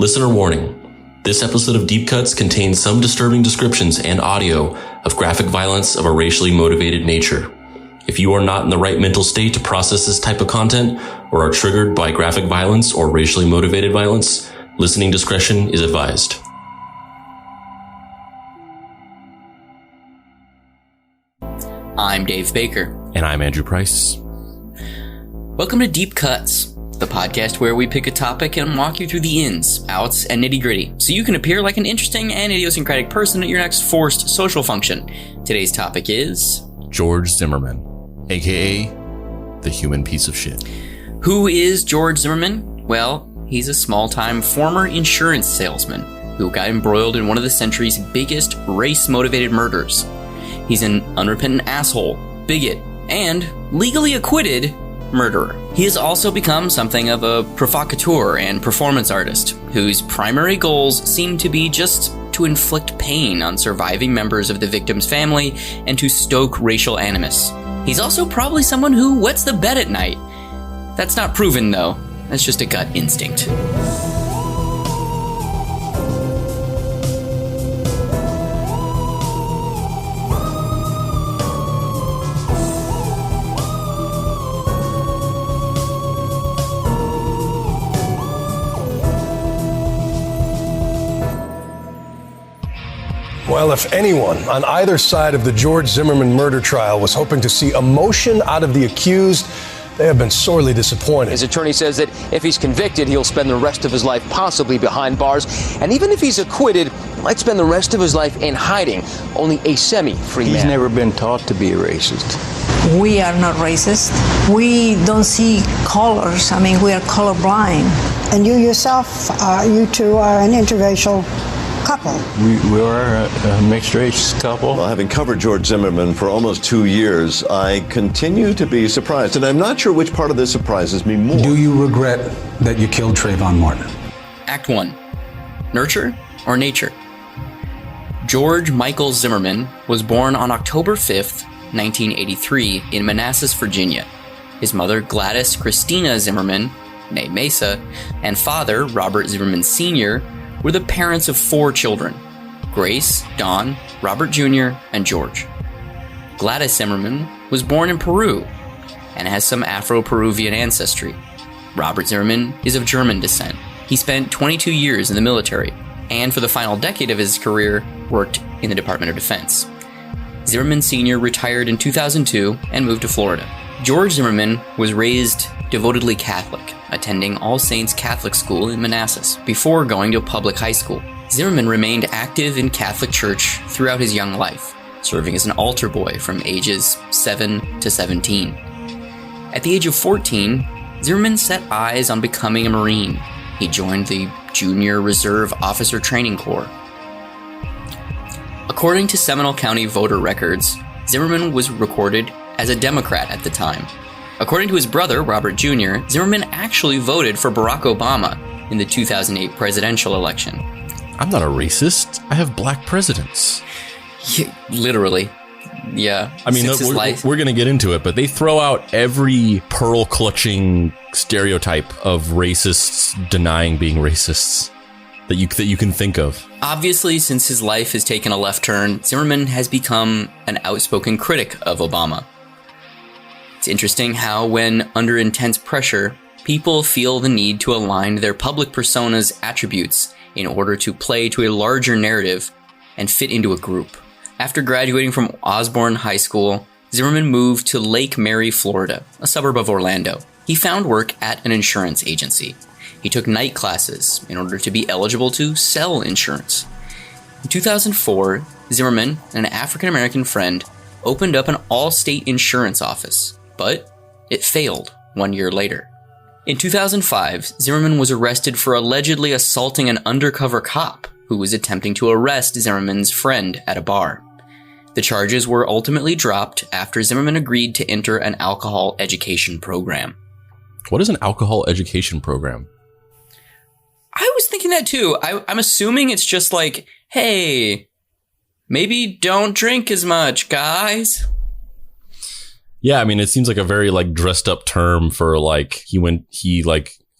Listener warning. This episode of Deep Cuts contains some disturbing descriptions and audio of graphic violence of a racially motivated nature. If you are not in the right mental state to process this type of content or are triggered by graphic violence or racially motivated violence, listening discretion is advised. I'm Dave Baker. And I'm Andrew Price. Welcome to Deep Cuts, the podcast where we pick a topic and walk you through the ins, outs, and nitty-gritty, so you can appear like an interesting and idiosyncratic person at your next forced social function. Today's topic is... George Zimmerman, aka the human piece of shit. Who is George Zimmerman? Well, he's a small-time former insurance salesman who got embroiled in one of the century's biggest race-motivated murders. He's an unrepentant asshole, bigot, and legally acquitted murderer. He has also become something of a provocateur and performance artist, whose primary goals seem to be just to inflict pain on surviving members of the victim's family and to stoke racial animus. He's also probably someone who wets the bed at night. That's not proven, though. That's just a gut instinct. Well, if anyone on either side of the George Zimmerman murder trial was hoping to see emotion out of the accused, they have been sorely disappointed. His attorney says that if he's convicted, he'll spend the rest of his life possibly behind bars. And even if he's acquitted, he might spend the rest of his life in hiding, only a semi-free man. He's never been taught to be a racist. We are not racist. We don't see colors. I mean, we are colorblind. And you yourself, you two are an interracial couple. We are a mixed race couple. Well, having covered George Zimmerman for almost 2 years, I continue to be surprised, and I'm not sure which part of this surprises me more. Do you regret that you killed Trayvon Martin? Act 1. Nurture or nature? George Michael Zimmerman was born on October 5th, 1983 in Manassas, Virginia. His mother, Gladys Christina Zimmerman, née Mesa, and father, Robert Zimmerman Sr., were the parents of 4 children: Grace, Don, Robert Jr., and George. Gladys Zimmerman was born in Peru and has some Afro-Peruvian ancestry. Robert Zimmerman is of German descent. He spent 22 years in the military and for the final decade of his career worked in the Department of Defense. Zimmerman Sr. retired in 2002 and moved to Florida. George Zimmerman was raised devotedly Catholic, attending All Saints Catholic School in Manassas before going to a public high school. Zimmerman remained active in Catholic Church throughout his young life, serving as an altar boy from ages 7 to 17. At the age of 14, Zimmerman set eyes on becoming a Marine. He joined the Junior Reserve Officer Training Corps. According to Seminole County voter records, Zimmerman was recorded as a Democrat at the time. According to his brother, Robert Jr., Zimmerman actually voted for Barack Obama in the 2008 presidential election. I'm not a racist. I have black presidents. Yeah, literally. Yeah. I mean, we're going to get into it, but they throw out every pearl-clutching stereotype of racists denying being racists that you can think of. Obviously, since his life has taken a left turn, Zimmerman has become an outspoken critic of Obama. It's interesting how, when under intense pressure, people feel the need to align their public persona's attributes in order to play to a larger narrative and fit into a group. After graduating from Osborne High School, Zimmerman moved to Lake Mary, Florida, a suburb of Orlando. He found work at an insurance agency. He took night classes in order to be eligible to sell insurance. In 2004, Zimmerman and an African-American friend opened up an all-state insurance office, but it failed 1 year later. In 2005, Zimmerman was arrested for allegedly assaulting an undercover cop who was attempting to arrest Zimmerman's friend at a bar. The charges were ultimately dropped after Zimmerman agreed to enter an alcohol education program. What is an alcohol education program? I was thinking that too. I'm assuming it's just like, hey, maybe don't drink as much, guys. Yeah, I mean, it seems like a very dressed up term for he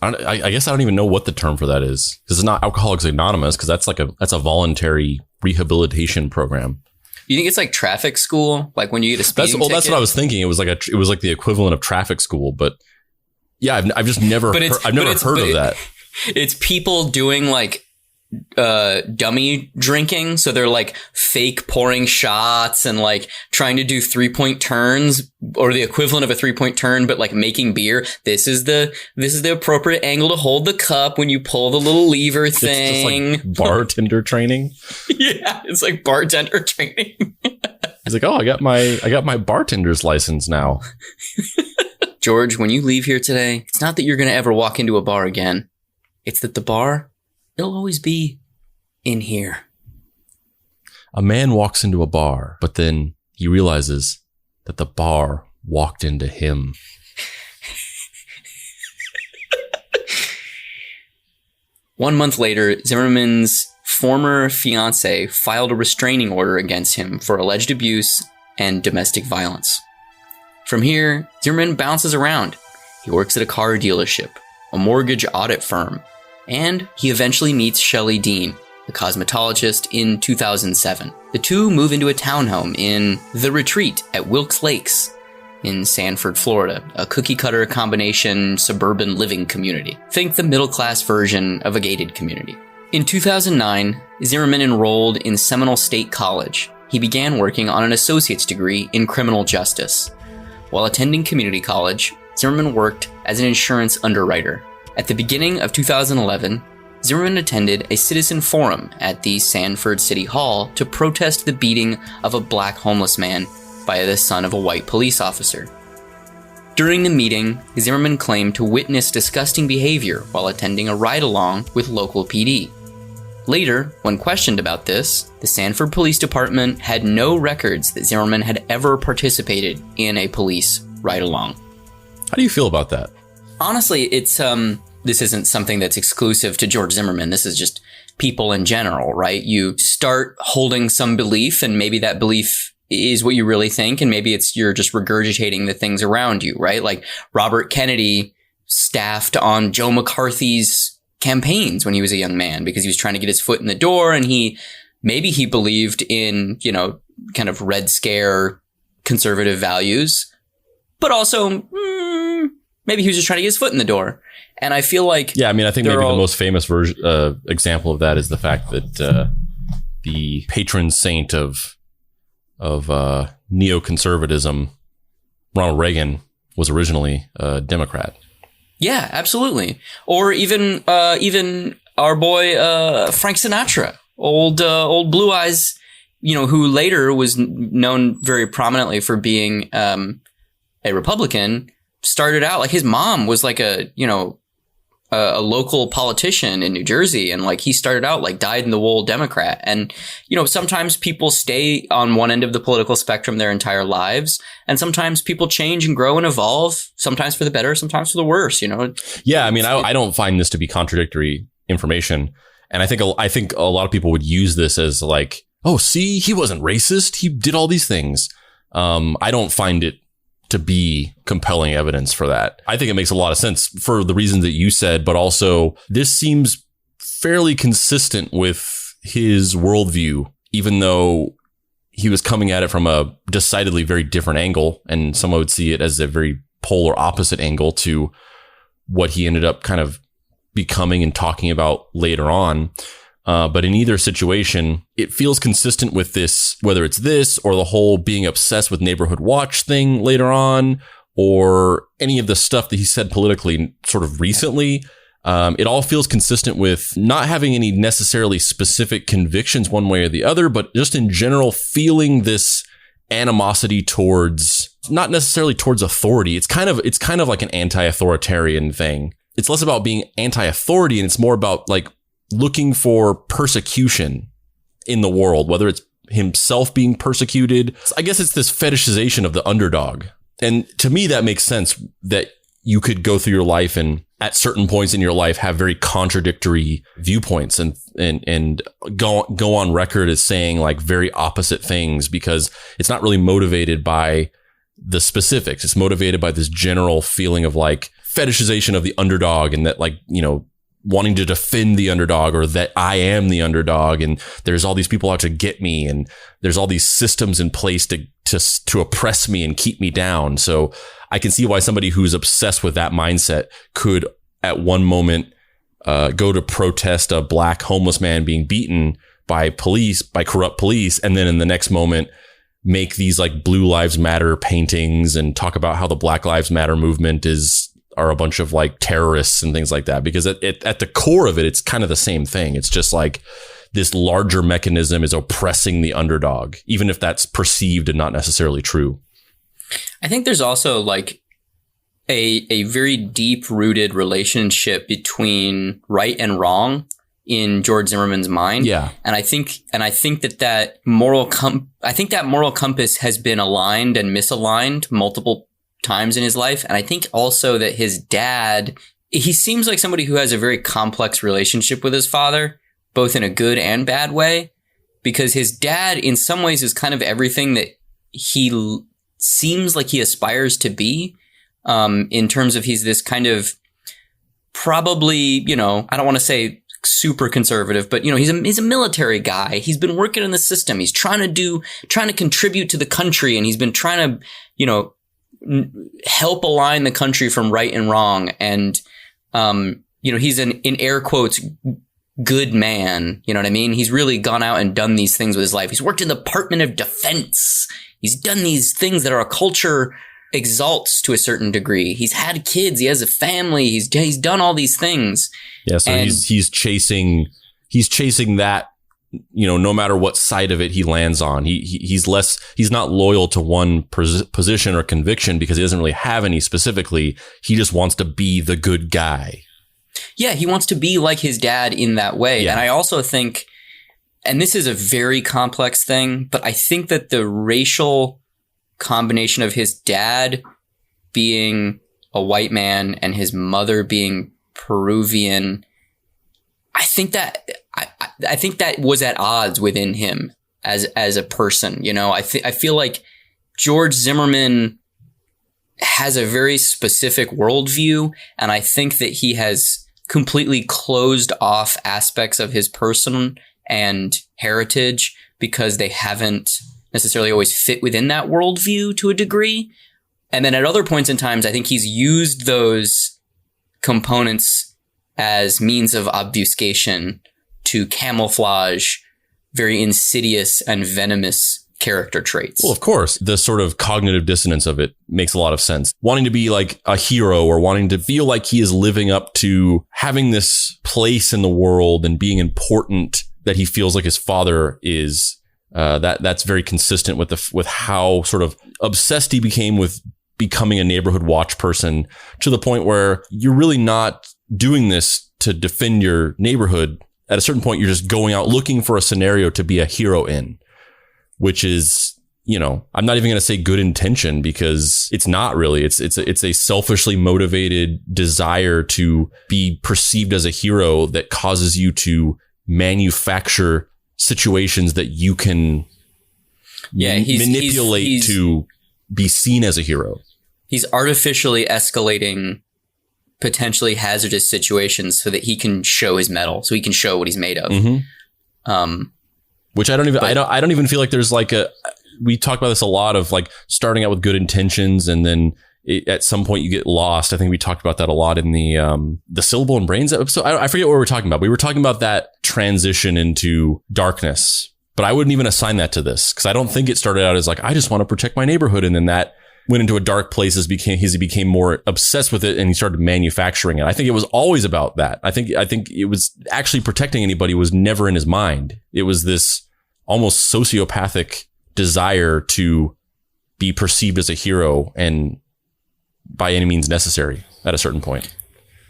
I guess I don't even know what the term for that is, because it's not Alcoholics Anonymous, because that's a voluntary rehabilitation program. You think it's like traffic school, like when you get a speeding ticket? That's what I was thinking. It was like the equivalent of traffic school, but yeah, I've just never heard of that. It's people doing like dummy drinking, so they're like fake pouring shots and like trying to do 3-point turns, or the equivalent of a 3-point turn, but like making beer. This is the appropriate angle to hold the cup when you pull the little lever thing. It's just like bartender training. Yeah, it's like bartender training. He's like, oh, I got my bartender's license now. George, when you leave here today, it's not that you're going to ever walk into a bar again. It's that the bar, it'll always be in here. A man walks into a bar, but then he realizes that the bar walked into him. One month later, Zimmerman's former fiance filed a restraining order against him for alleged abuse and domestic violence. From here, Zimmerman bounces around. He works at a car dealership, a mortgage audit firm, and he eventually meets Shelley Dean, the cosmetologist, in 2007. The two move into a townhome in The Retreat at Wilkes Lakes in Sanford, Florida, a cookie-cutter combination suburban living community. Think the middle-class version of a gated community. In 2009, Zimmerman enrolled in Seminole State College. He began working on an associate's degree in criminal justice. While attending community college, Zimmerman worked as an insurance underwriter. At the beginning of 2011, Zimmerman attended a citizen forum at the Sanford City Hall to protest the beating of a black homeless man by the son of a white police officer. During the meeting, Zimmerman claimed to witness disgusting behavior while attending a ride-along with local PD. Later, when questioned about this, the Sanford Police Department had no records that Zimmerman had ever participated in a police ride-along. How do you feel about that? Honestly, it's this isn't something that's exclusive to George Zimmerman. This is just people in general, right? You start holding some belief, and maybe that belief is what you really think, and maybe you're just regurgitating the things around you, right? Like Robert Kennedy staffed on Joe McCarthy's campaigns when he was a young man because he was trying to get his foot in the door, and he believed in, kind of Red Scare conservative values, but also maybe he was just trying to get his foot in the door. And I feel like I think maybe the most famous example of that is the fact that the patron saint of neoconservatism, Ronald Reagan, was originally a Democrat. Yeah, absolutely. Or even our boy Frank Sinatra, old Blue Eyes, who later was known very prominently for being a Republican. Started out like his mom was like a local politician in New Jersey, and like he started out like dyed-in-the-wool Democrat. And sometimes people stay on one end of the political spectrum their entire lives, and sometimes people change and grow and evolve, sometimes for the better, sometimes for the worse. Yeah, I don't find this to be contradictory information, and I think a lot of people would use this as like, oh, see, he wasn't racist, he did all these things. I don't find it to be compelling evidence for that. I think it makes a lot of sense for the reasons that you said, but also this seems fairly consistent with his worldview, even though he was coming at it from a decidedly very different angle, and some would see it as a very polar opposite angle to what he ended up kind of becoming and talking about later on. But in either situation, it feels consistent with this, whether it's this or the whole being obsessed with neighborhood watch thing later on, or any of the stuff that he said politically sort of recently. It all feels consistent with not having any necessarily specific convictions one way or the other, but just in general feeling this animosity towards, not necessarily towards authority. It's kind of like an anti-authoritarian thing. It's less about being anti-authority, and it's more about like looking for persecution in the world, whether it's himself being persecuted. I guess it's this fetishization of the underdog. And to me, that makes sense, that you could go through your life and at certain points in your life have very contradictory viewpoints and go on record as saying like very opposite things, because it's not really motivated by the specifics. It's motivated by this general feeling of like fetishization of the underdog, and that, like, you know, wanting to defend the underdog, or that I am the underdog, and there's all these people out to get me, and there's all these systems in place to oppress me and keep me down. So I can see why somebody who's obsessed with that mindset could at one moment go to protest a black homeless man being beaten by corrupt police, and then in the next moment make these like Blue Lives Matter paintings and talk about how the Black Lives Matter movement are a bunch of like terrorists and things like that. Because at the core of it, it's kind of the same thing. It's just like this larger mechanism is oppressing the underdog, even if that's perceived and not necessarily true. I think there's also like a very deep rooted relationship between right and wrong in George Zimmerman's mind. Yeah. And I think that moral compass has been aligned and misaligned multiple times in his life. And I think also that his dad, he seems like somebody who has a very complex relationship with his father, both in a good and bad way, because his dad in some ways is kind of everything that he seems like he aspires to be, in terms of he's this kind of probably, you know, I don't want to say super conservative, but, you know, he's a military guy. He's been working in the system. He's trying to contribute to the country, and he's been trying to, you know, help align the country from right and wrong. And, you know, he's in air quotes, good man. You know what I mean? He's really gone out and done these things with his life. He's worked in the Department of Defense. He's done these things that our culture exalts to a certain degree. He's had kids. He has a family. He's done all these things. Yeah. So he's chasing that, you know, no matter what side of it he lands on. He's not loyal to one position or conviction because he doesn't really have any specifically. He just wants to be the good guy. Yeah. He wants to be like his dad in that way. Yeah. And I also think, and this is a very complex thing, but I think that the racial combination of his dad being a white man and his mother being Peruvian, I think that was at odds within him as a person. You know, I feel like George Zimmerman has a very specific worldview, and I think that he has completely closed off aspects of his person and heritage because they haven't necessarily always fit within that worldview to a degree. And then at other points in times, I think he's used those components as means of obfuscation to camouflage very insidious and venomous character traits. Well, of course, the sort of cognitive dissonance of it makes a lot of sense. Wanting to be like a hero, or wanting to feel like he is living up to having this place in the world and being important that he feels like his father is. That's very consistent with how sort of obsessed he became with becoming a neighborhood watch person, to the point where you're really not doing this to defend your neighborhood. At a certain point, you're just going out looking for a scenario to be a hero in, which is, you know, I'm not even going to say good intention, because it's not really. It's a selfishly motivated desire to be perceived as a hero that causes you to manufacture situations that you can manipulate to be seen as a hero. He's artificially escalating potentially hazardous situations so that he can show his mettle, so he can show what he's made of. Mm-hmm. Which I don't even feel like there's like we talk about this a lot of like starting out with good intentions, and then at some point you get lost. I think we talked about that a lot in the Syllable and Brains episode. I forget what we were talking about. We were talking about that transition into darkness, but I wouldn't even assign that to this, because I don't think it started out as like, I just want to protect my neighborhood. And then that went into a dark place as he became more obsessed with it, and he started manufacturing it. I think it was always about that. I think it was actually protecting anybody was never in his mind. It was this almost sociopathic desire to be perceived as a hero, and by any means necessary at a certain point.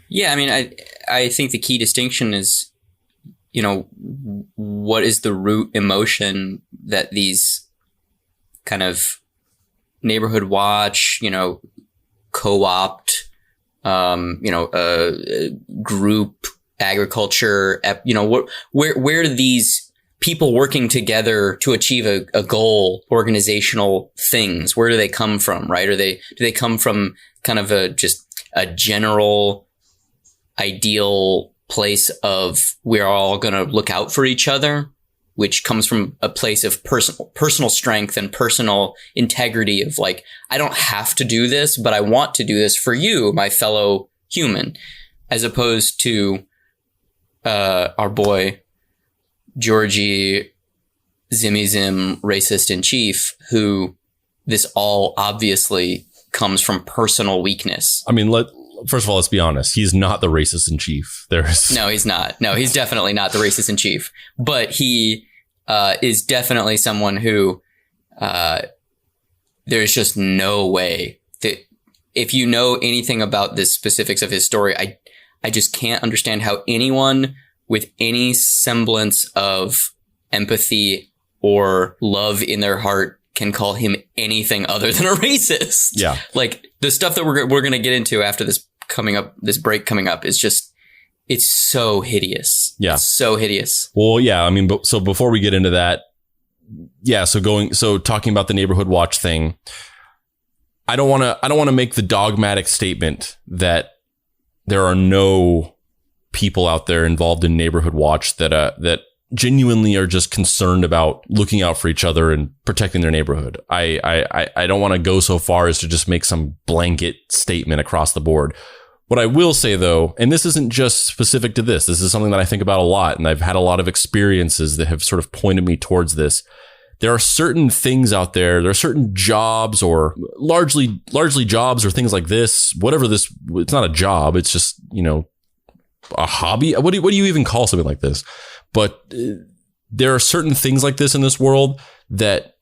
Yeah. I mean, I think the key distinction is, you know, what is the root emotion that these kind of neighborhood watch, you know, co-opt, group agriculture, you know, where do these people working together to achieve a goal, organizational things, where do they come from, right? Do they come from kind of a just a general ideal place of we're all going to look out for each other, which comes from a place of personal strength and personal integrity of like, I don't have to do this, but I want to do this for you, my fellow human, as opposed to our boy Georgie Zimmy Zim, racist in chief, who this all obviously comes from personal weakness. I mean, first of all, let's be honest. He's not the racist in chief. No, he's not. No, he's definitely not the racist in chief. But he is definitely someone who there's just no way that if you know anything about the specifics of his story, I just can't understand how anyone with any semblance of empathy or love in their heart can call him anything other than a racist. Yeah. Like the stuff that we're going to get into after this break coming up is just, it's so hideous. Yeah. It's so hideous. Well, yeah. I mean, so before we get into that, yeah. So talking about the neighborhood watch thing, I don't want to make the dogmatic statement that there are no people out there involved in neighborhood watch that genuinely are just concerned about looking out for each other and protecting their neighborhood. I don't want to go so far as to just make some blanket statement across the board. What I will say though, and this isn't just specific to this is something that I think about a lot, and I've had a lot of experiences that have sort of pointed me towards this. There are certain things out there. There are certain jobs, or largely jobs, or things like this. Whatever this, it's not a job. It's just, a hobby. What do you even call something like this? But there are certain things like this in this world that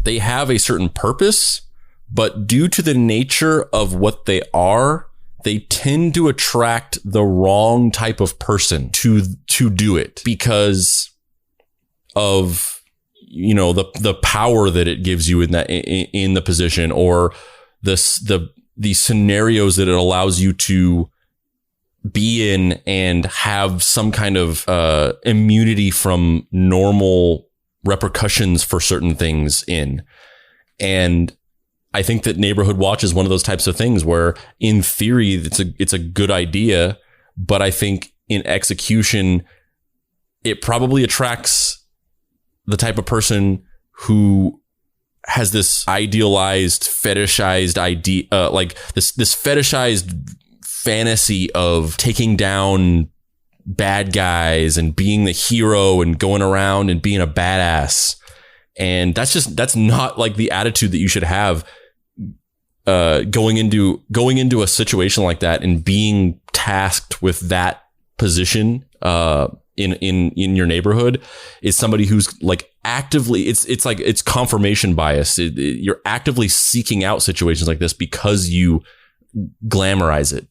they have a certain purpose, but due to the nature of what they are, they tend to attract the wrong type of person to do it because of the power that it gives you in the position, or the scenarios that it allows you to be in and have some kind of immunity from normal repercussions for certain things in. And I think that neighborhood watch is one of those types of things where in theory it's a good idea, but I think in execution it probably attracts the type of person who has this idealized, fetishized idea, like this fetishized fantasy of taking down bad guys and being the hero and going around and being a badass. And that's not like the attitude that you should have going into a situation like that and being tasked with that position in your neighborhood is somebody who's like actively, it's like it's confirmation bias. You're actively seeking out situations like this because you glamorize it.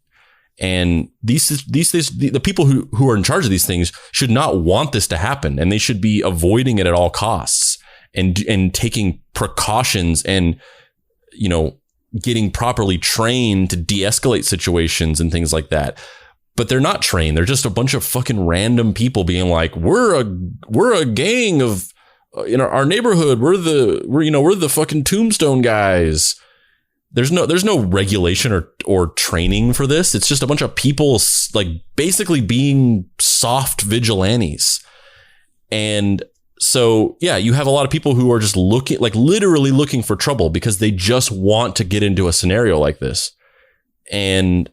And these the people who are in charge of these things should not want this to happen, and they should be avoiding it at all costs and taking precautions and getting properly trained to de-escalate situations and things like that. But they're not trained. They're just a bunch of fucking random people being like, we're a gang of our neighborhood. We're the fucking tombstone guys. There's no regulation or training for this. It's just a bunch of people like basically being soft vigilantes. And so, yeah, you have a lot of people who are just literally looking for trouble because they just want to get into a scenario like this. And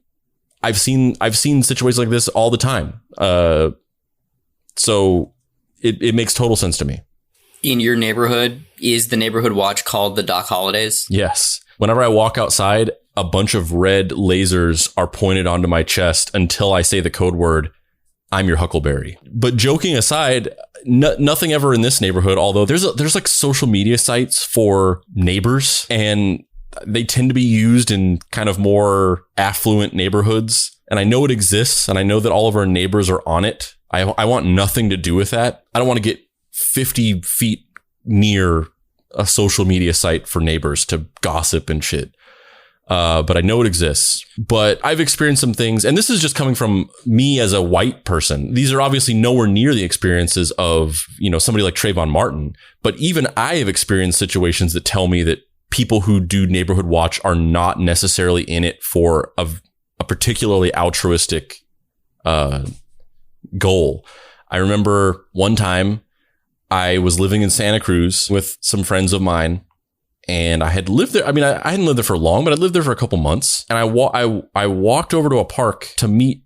I've seen situations like this all the time. So it makes total sense to me. In your neighborhood, is the neighborhood watch called the Doc Holidays? Yes. Whenever I walk outside, a bunch of red lasers are pointed onto my chest until I say the code word, I'm your Huckleberry. But joking aside, nothing ever in this neighborhood, although there's like social media sites for neighbors, and they tend to be used in kind of more affluent neighborhoods. And I know it exists, and I know that all of our neighbors are on it. I want nothing to do with that. I don't want to get 50 feet near a social media site for neighbors to gossip and shit. But I know it exists. But I've experienced some things, and this is just coming from me as a white person. These are obviously nowhere near the experiences of, somebody like Trayvon Martin. But even I have experienced situations that tell me that people who do neighborhood watch are not necessarily in it for a particularly altruistic goal. I remember one time I was living in Santa Cruz with some friends of mine, and I had lived there. I mean, I hadn't lived there for long, but I lived there for a couple months. And I walked over to a park to meet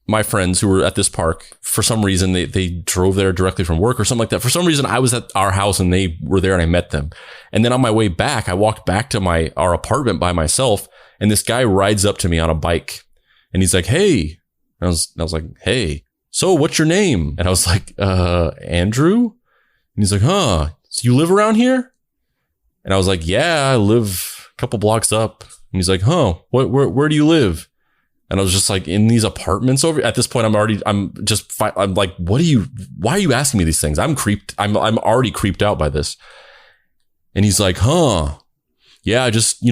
my friends who were at this park. For some reason, they drove there directly from work or something like that. For some reason, I was at our house and they were there and I met them. And then on my way back, I walked back to our apartment by myself, and this guy rides up to me on a bike and he's like, "Hey." And I was like, "Hey, so what's your name?" And I was like, "Andrew." And he's like, "Huh, so you live around here?" And I was like, "Yeah, I live a couple blocks up." And he's like, "Huh, where do you live?" And I was just like, "In these apartments over." At this point, I'm like, why are you asking me these things? I'm already creeped out by this. And he's like, "Huh, yeah, I just,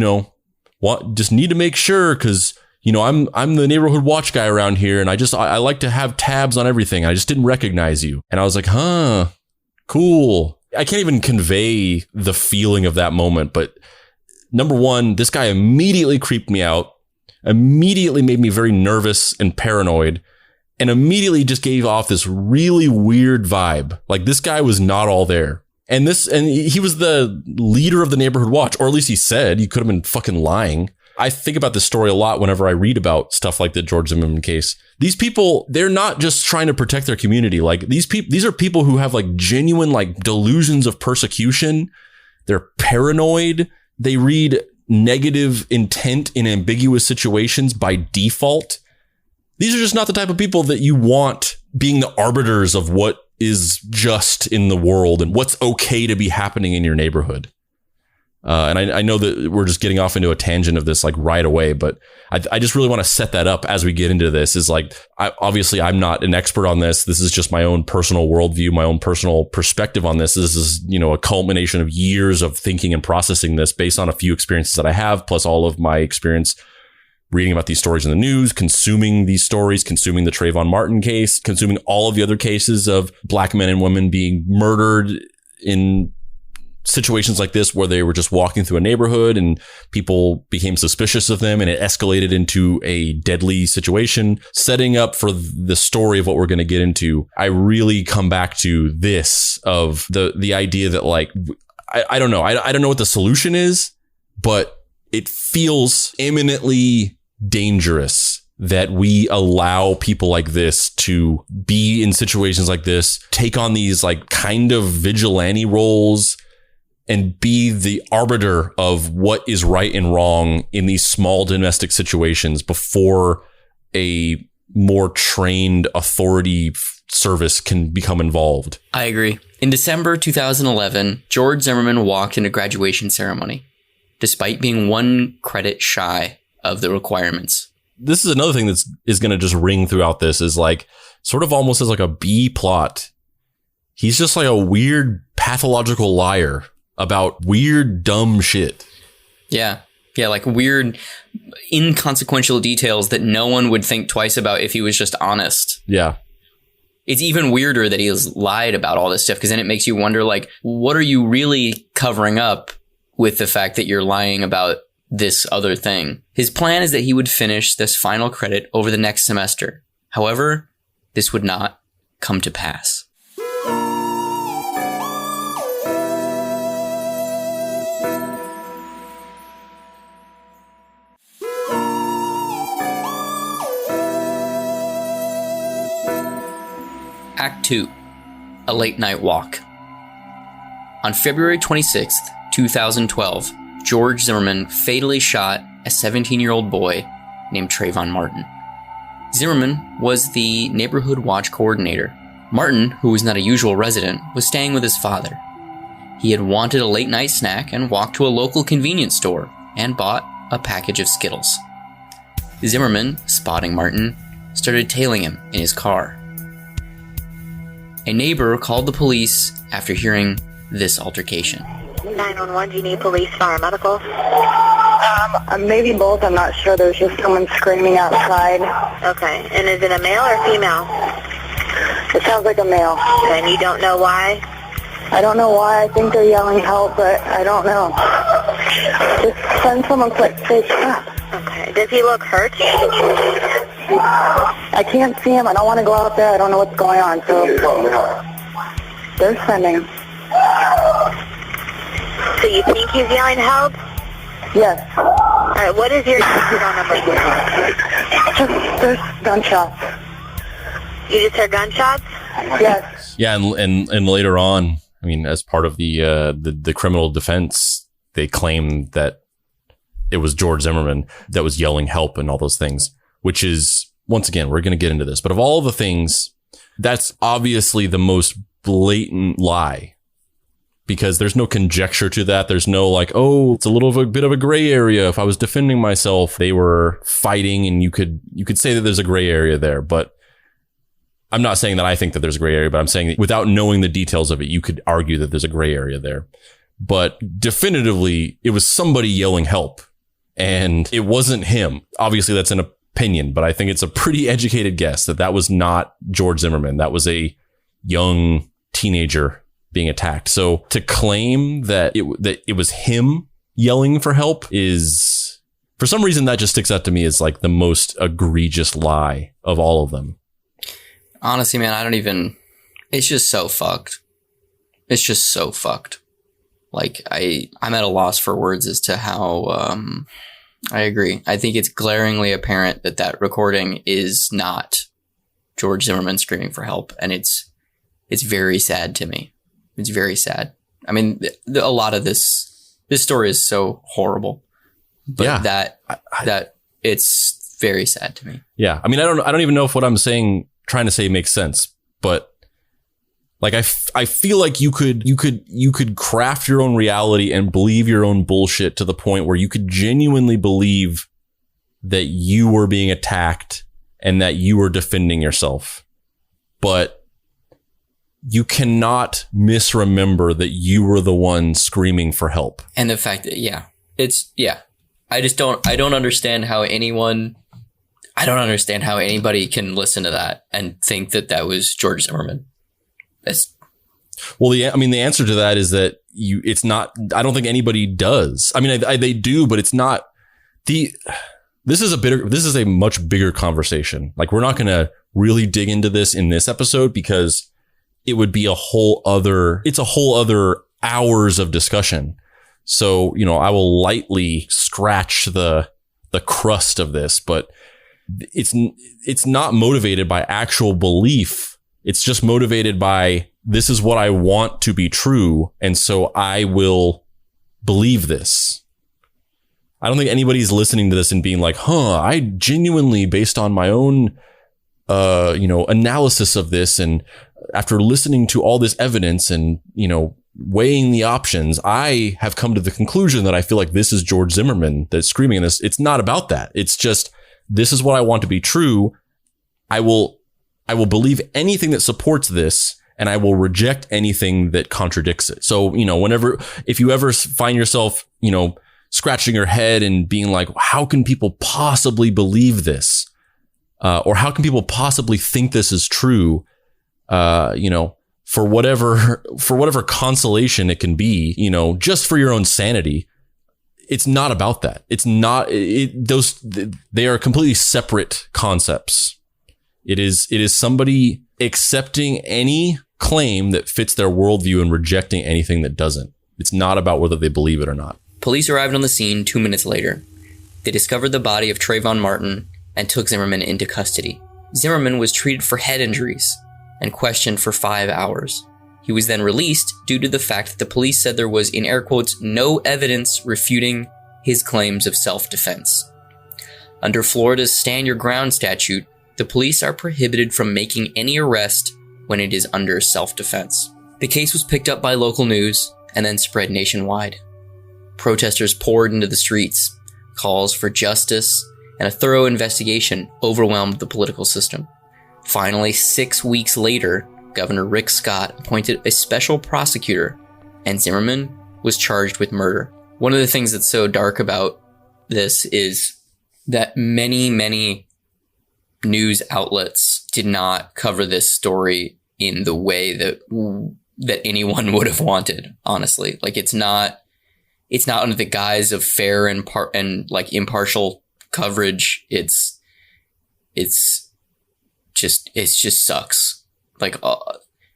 just need to make sure, cause I'm the neighborhood watch guy around here. And I like to have tabs on everything. I just didn't recognize you." And I was like, "Huh, cool." I can't even convey the feeling of that moment. But number one, this guy immediately creeped me out, immediately made me very nervous and paranoid, and immediately just gave off this really weird vibe. Like, this guy was not all there. And he was the leader of the neighborhood watch, or at least he said. He could have been fucking lying. I think about this story a lot whenever I read about stuff like the George Zimmerman case. These people, they're not just trying to protect their community. Like, these are people who have like genuine like delusions of persecution. They're paranoid. They read negative intent in ambiguous situations by default. These are just not the type of people that you want being the arbiters of what is just in the world and what's okay to be happening in your neighborhood. And I know that we're just getting off into a tangent of this like right away, but I just really want to set that up as we get into this. Is like, obviously I'm not an expert on this. This is just my own personal worldview, my own personal perspective on this. This is, a culmination of years of thinking and processing this based on a few experiences that I have, plus all of my experience reading about these stories in the news, consuming these stories, consuming the Trayvon Martin case, consuming all of the other cases of black men and women being murdered in situations like this, where they were just walking through a neighborhood and people became suspicious of them and it escalated into a deadly situation. Setting up for the story of what we're going to get into, I really come back to this of the idea that like, I don't know. I don't know what the solution is, but it feels imminently dangerous that we allow people like this to be in situations like this, take on these like kind of vigilante roles, and be the arbiter of what is right and wrong in these small domestic situations before a more trained authority service can become involved. I agree. In December 2011, George Zimmerman walked in a graduation ceremony, despite being one credit shy of the requirements. This is another thing that is going to just ring throughout this, is like sort of almost as like a B plot. He's just like a weird pathological liar about weird, dumb shit. Yeah. Yeah, like weird, inconsequential details that no one would think twice about if he was just honest. Yeah. It's even weirder that he has lied about all this stuff, because then it makes you wonder, like, what are you really covering up with the fact that you're lying about this other thing? His plan is that he would finish this final credit over the next semester. However, this would not come to pass. Act 2, A Late Night Walk. On February 26th, 2012, George Zimmerman fatally shot a 17-year-old boy named Trayvon Martin. Zimmerman was the neighborhood watch coordinator. Martin, who was not a usual resident, was staying with his father. He had wanted a late-night snack and walked to a local convenience store and bought a package of Skittles. Zimmerman, spotting Martin, started tailing him in his car. A neighbor called the police after hearing this altercation. 911, do you need police, fire, medical? Maybe both, I'm not sure. There was just someone screaming outside. Okay, and is it a male or female? It sounds like a male. Okay, and you don't know why? I don't know why. I think they're yelling help, but I don't know. Just send someone quick. Say crap. Okay. Does he look hurt? I can't see him. I don't want to go out there. I don't know what's going on. So they're sending. So you think he's yelling help? Yes. All right. What is your phone number? Just there's gunshots. You just heard gunshots? Yes. Yeah, and later on, I mean, as part of the criminal defense, they claimed that it was George Zimmerman that was yelling help and all those things, which is, once again, we're going to get into this, but of all the things, that's obviously the most blatant lie, because there's no conjecture to that. There's no like, oh, it's a bit of a gray area. If I was defending myself, they were fighting, and you could say that there's a gray area there, but I'm not saying that I think that there's a gray area, but I'm saying that without knowing the details of it, you could argue that there's a gray area there. But definitively, it was somebody yelling help, and it wasn't him. Obviously, that's an opinion, but I think it's a pretty educated guess that was not George Zimmerman. That was a young teenager being attacked. So to claim that it was him yelling for help is, for some reason, that just sticks out to me as like the most egregious lie of all of them. Honestly, man, it's just so fucked. It's just so fucked. Like, I'm at a loss for words as to how, I agree. I think it's glaringly apparent that recording is not George Zimmerman screaming for help. And it's very sad to me. It's very sad. I mean, a lot of this story is so horrible, but yeah, that it's very sad to me. Yeah. I mean, I don't even know if what I'm trying to say makes sense, but like, I feel like you could craft your own reality and believe your own bullshit to the point where you could genuinely believe that you were being attacked and that you were defending yourself. But you cannot misremember that you were the one screaming for help. And the fact that, I don't understand how anybody can listen to that and think that was George Zimmerman. The answer to that is that it's not, I don't think anybody does. I mean, they do, but it's not this is a much bigger conversation. Like, we're not going to really dig into this in this episode because it would be a whole other hours of discussion. So, I will lightly scratch the crust of this, but it's not motivated by actual belief. It's just motivated by, this is what I want to be true, and so I will believe this. I don't think anybody's listening to this and being like, I genuinely, based on my own, analysis of this, and after listening to all this evidence and, weighing the options, I have come to the conclusion that I feel like this is George Zimmerman that's screaming this. It's not about that. It's just, this is what I want to be true. I will believe anything that supports this, and I will reject anything that contradicts it. So, if you ever find yourself, scratching your head and being like, how can people possibly believe this? Or how can people possibly think this is true? For whatever consolation it can be, just for your own sanity. It's not about that. It's not, they are completely separate concepts. It is somebody accepting any claim that fits their worldview and rejecting anything that doesn't. It's not about whether they believe it or not. Police arrived on the scene 2 minutes later. They discovered the body of Trayvon Martin and took Zimmerman into custody. Zimmerman was treated for head injuries and questioned for 5 hours. He was then released due to the fact that the police said there was, in air quotes, no evidence refuting his claims of self-defense. Under Florida's Stand Your Ground statute, the police are prohibited from making any arrest when it is under self-defense. The case was picked up by local news and then spread nationwide. Protesters poured into the streets. Calls for justice and a thorough investigation overwhelmed the political system. Finally, 6 weeks later, Governor Rick Scott appointed a special prosecutor, and Zimmerman was charged with murder. One of the things that's so dark about this is that many news outlets did not cover this story in the way that anyone would have wanted, honestly. Like, it's not it's not under the guise of fair and like impartial coverage. It's just sucks. Like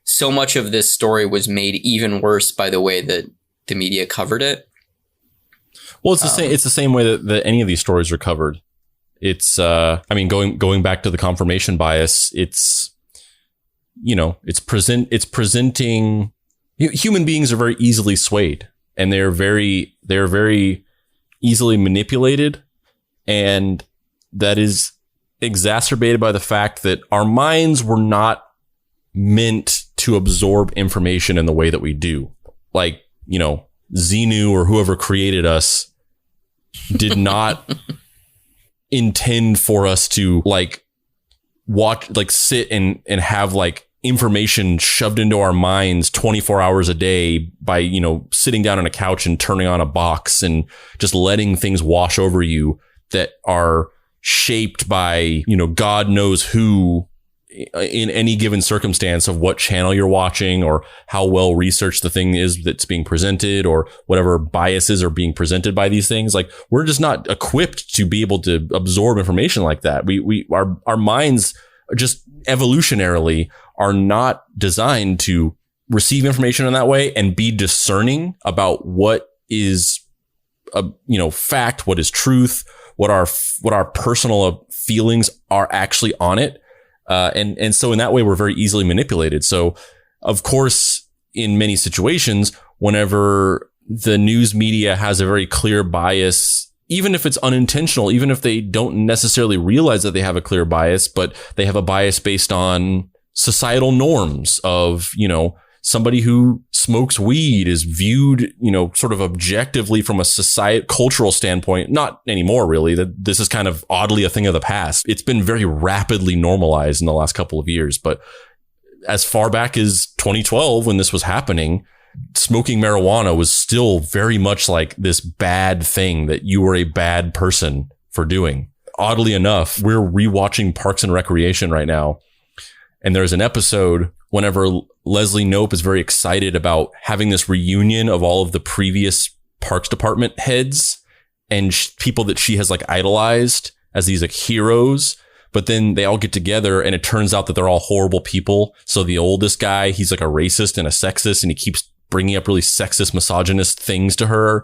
so much of this story was made even worse by the way that the media covered it. Well, it's the same way that any of these stories are covered. It's, I mean, going back to the confirmation bias, it's, you know, it's presenting, human beings are very easily swayed, and they're very easily manipulated. And that is exacerbated by the fact that our minds were not meant to absorb information in the way that we do. Like, you know, Xenu or whoever created us did not intend for us to like watch, like sit and have like information shoved into our minds 24 hours a day by, you know, sitting down on a couch and turning on a box and just letting things wash over you that are shaped by, you know, God knows who in any given circumstance of what channel you're watching or how well researched the thing is that's being presented or whatever biases are being presented by these things. Like, we're just not equipped to be able to absorb information like that. Our minds just evolutionarily are not designed to receive information in that way and be discerning about what is fact, what is truth, what our personal feelings are actually on it. And so in that way, we're very easily manipulated. So of course, in many situations, whenever the news media has a very clear bias, even if it's unintentional, even if they don't necessarily realize that they have a clear bias, but they have a bias based on societal norms of, you know, somebody who smokes weed is viewed, you know, sort of objectively from a cultural standpoint. Not anymore, really. That this is kind of oddly a thing of the past. It's been very rapidly normalized in the last couple of years. But as far back as 2012, when this was happening, smoking marijuana was still very much like this bad thing that you were a bad person for doing. Oddly enough, we're rewatching Parks and Recreation right now. And there's an episode whenever Leslie Knope is very excited about having this reunion of all of the previous Parks Department heads and people that she has like idolized as these like heroes. But then they all get together and it turns out that they're all horrible people. So the oldest guy, he's like a racist and a sexist, and he keeps bringing up really sexist, misogynist things to her.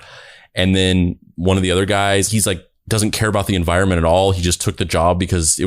And then one of the other guys, he's like, doesn't care about the environment at all. He just took the job because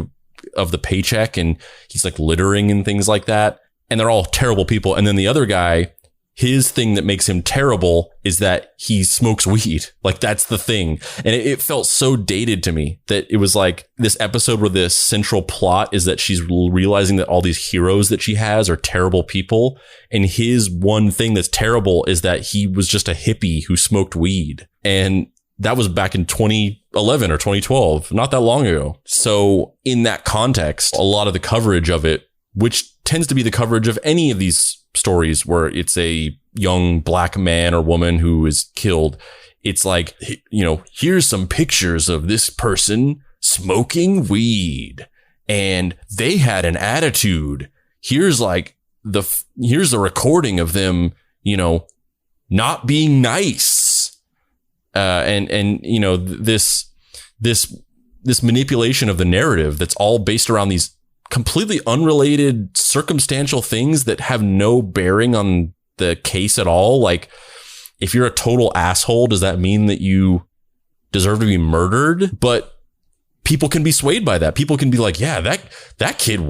of the paycheck, and he's like littering and things like that. And they're all terrible people. And then the other guy, his thing that makes him terrible is that he smokes weed. Like, that's the thing. And it felt so dated to me that it was like this episode where the central plot is that she's realizing that all these heroes that she has are terrible people. And his one thing that's terrible is that he was just a hippie who smoked weed. And that was back in 2011 or 2012, not that long ago. So in that context, a lot of the coverage of it, which tends to be the coverage of any of these stories where it's a young black man or woman who is killed, it's like, you know, here's some pictures of this person smoking weed and they had an attitude. Here's a recording of them, you know, not being nice. And you know, this manipulation of the narrative that's all based around these completely unrelated circumstantial things that have no bearing on the case at all. Like, if you're a total asshole, does that mean that you deserve to be murdered? But people can be swayed by that. People can be like, yeah, that kid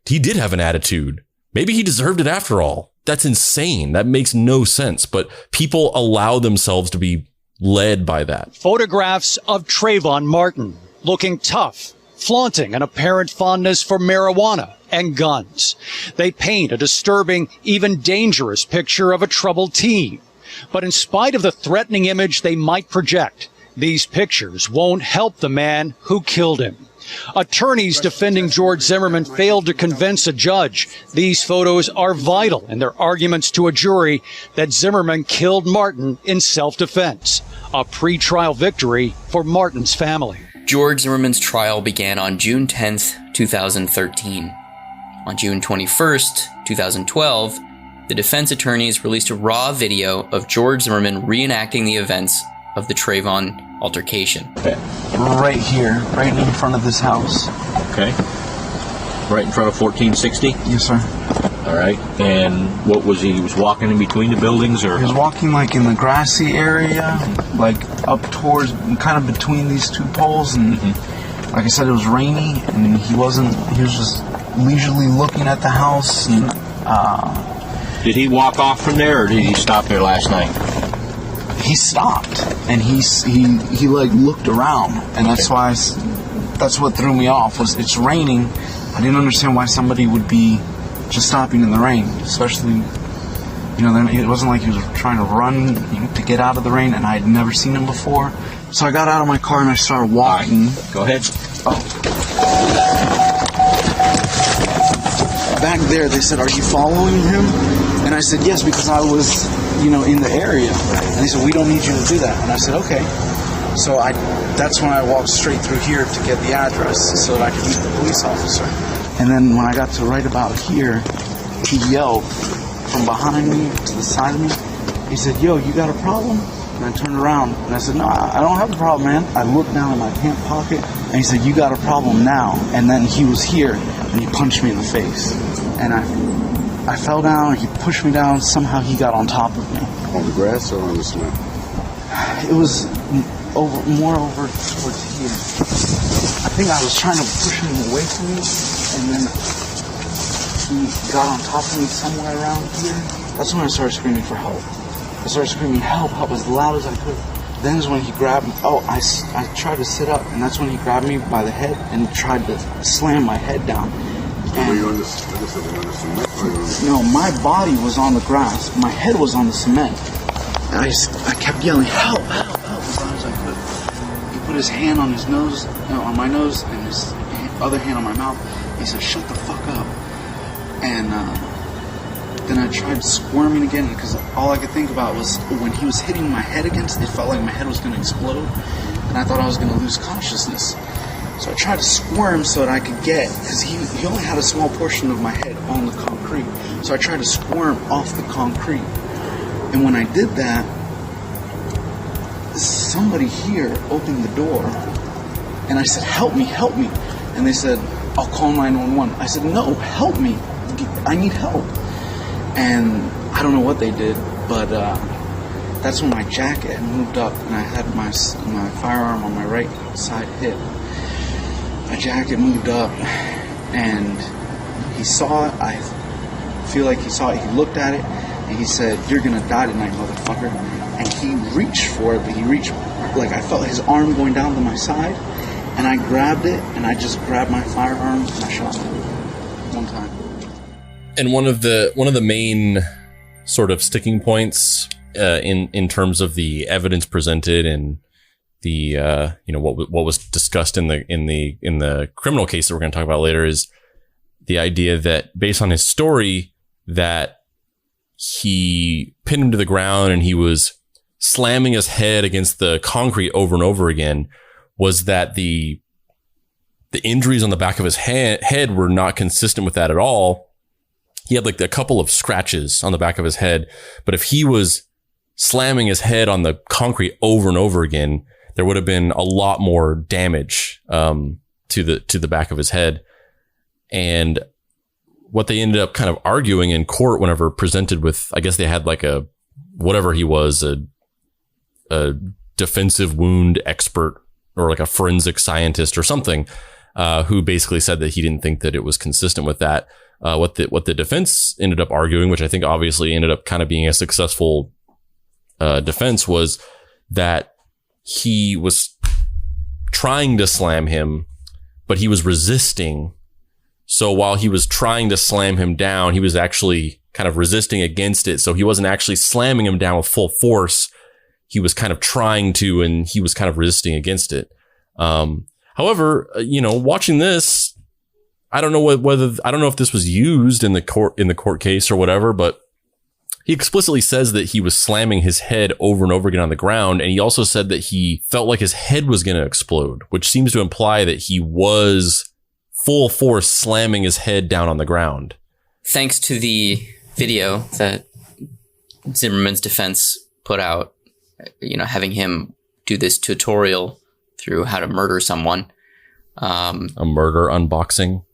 he did have an attitude. Maybe he deserved it after all. That's insane. That makes no sense. But people allow themselves to be led by that. Photographs of Trayvon Martin looking tough, flaunting an apparent fondness for marijuana and guns. They paint a disturbing, even dangerous picture of a troubled teen. But in spite of the threatening image they might project, these pictures won't help the man who killed him. Attorneys defending George Zimmerman failed to convince a judge these photos are vital in their arguments to a jury that Zimmerman killed Martin in self-defense, a pre-trial victory for Martin's family. George Zimmerman's trial began on June 10th, 2013. On June 21st, 2012, the defense attorneys released a raw video of George Zimmerman reenacting the events of the Trayvon altercation. Right here, right in front of this house. Okay. Right in front of 1460? Yes, sir. All right. And what was he was walking in between the buildings, or? He was walking like in the grassy area, like up towards, kind of between these two poles, and like I said, it was rainy, and he was just leisurely looking at the house. And, did he walk off from there, or did he stop there last night? He stopped, and he like looked around, and that's why that's what threw me off. Was it's raining. I didn't understand why somebody would be just stopping in the rain, especially, it wasn't like he was trying to run to get out of the rain, and I had never seen him before. So I got out of my car and I started walking. Right. Go ahead. Back there, they said, "Are you following him?" And I said, "Yes," because I was, in the area. And they said, "We don't need you to do that." And I said, "Okay." So that's when I walked straight through here to get the address so that I could meet the police officer. And then when I got to right about here, he yelled from behind me to the side of me. He said, "Yo, you got a problem?" And I turned around and I said, "No, I don't have a problem, man." I looked down in my pant pocket and he said, "You got a problem now." And then he was here and he punched me in the face. And I fell down, he pushed me down, somehow he got on top of me. On the grass or on the cement? It was more over towards here. I think I was trying to push him away from me, and then he got on top of me somewhere around here. That's when I started screaming for help. I started screaming, "Help, help," as loud as I could. Then is when he grabbed me. I tried to sit up, and that's when he grabbed me by the head and tried to slam my head down. Were you on the cement? No, my body was on the grass. My head was on the cement. And I kept yelling, "Help, help, help," as loud as I could. He put his hand on his nose, on my nose, and his other hand on my mouth. He said, "Shut the fuck up." And then I tried squirming again, because all I could think about was when he was hitting my head against it, felt like my head was going to explode, and I thought I was going to lose consciousness. So I tried to squirm so that I could get, because he only had a small portion of my head on the concrete. So I tried to squirm off the concrete. And when I did that, somebody here opened the door, and I said, "Help me, help me." And they said, "I'll call 911. I said, "No, help me. I need help." And I don't know what they did, but that's when my jacket had moved up, and I had my firearm on my right side hip. My jacket moved up, and he saw it. I feel like he saw it. He looked at it, and he said, "You're gonna die tonight, motherfucker." And he reached for it, but he reached, like I felt his arm going down to my side, and I grabbed it, and I just grabbed my firearm, and I shot him one time. And one of the main sort of sticking points in terms of the evidence presented and the what was discussed in the criminal case that we're going to talk about later is the idea that, based on his story, that he pinned him to the ground and he was slamming his head against the concrete over and over again, was that the injuries on the back of his head were not consistent with that at all. He had like a couple of scratches on the back of his head, but if he was slamming his head on the concrete over and over again, there would have been a lot more damage to the back of his head. And what they ended up kind of arguing in court, whenever presented with, I guess they had like a defensive wound expert or like a forensic scientist or something, who basically said that he didn't think that it was consistent with that. What the defense ended up arguing, which I think obviously ended up kind of being a successful defense, was that he was trying to slam him, but he was resisting. So while he was trying to slam him down, he was actually kind of resisting against it. So he wasn't actually slamming him down with full force. He was kind of trying to, and he was kind of resisting against it. However, watching this, I don't know I don't know if this was used in the court case or whatever, but he explicitly says that he was slamming his head over and over again on the ground. And he also said that he felt like his head was going to explode, which seems to imply that he was full force slamming his head down on the ground. Thanks to the video that Zimmerman's defense put out, having him do this tutorial through how to murder someone. A murder unboxing.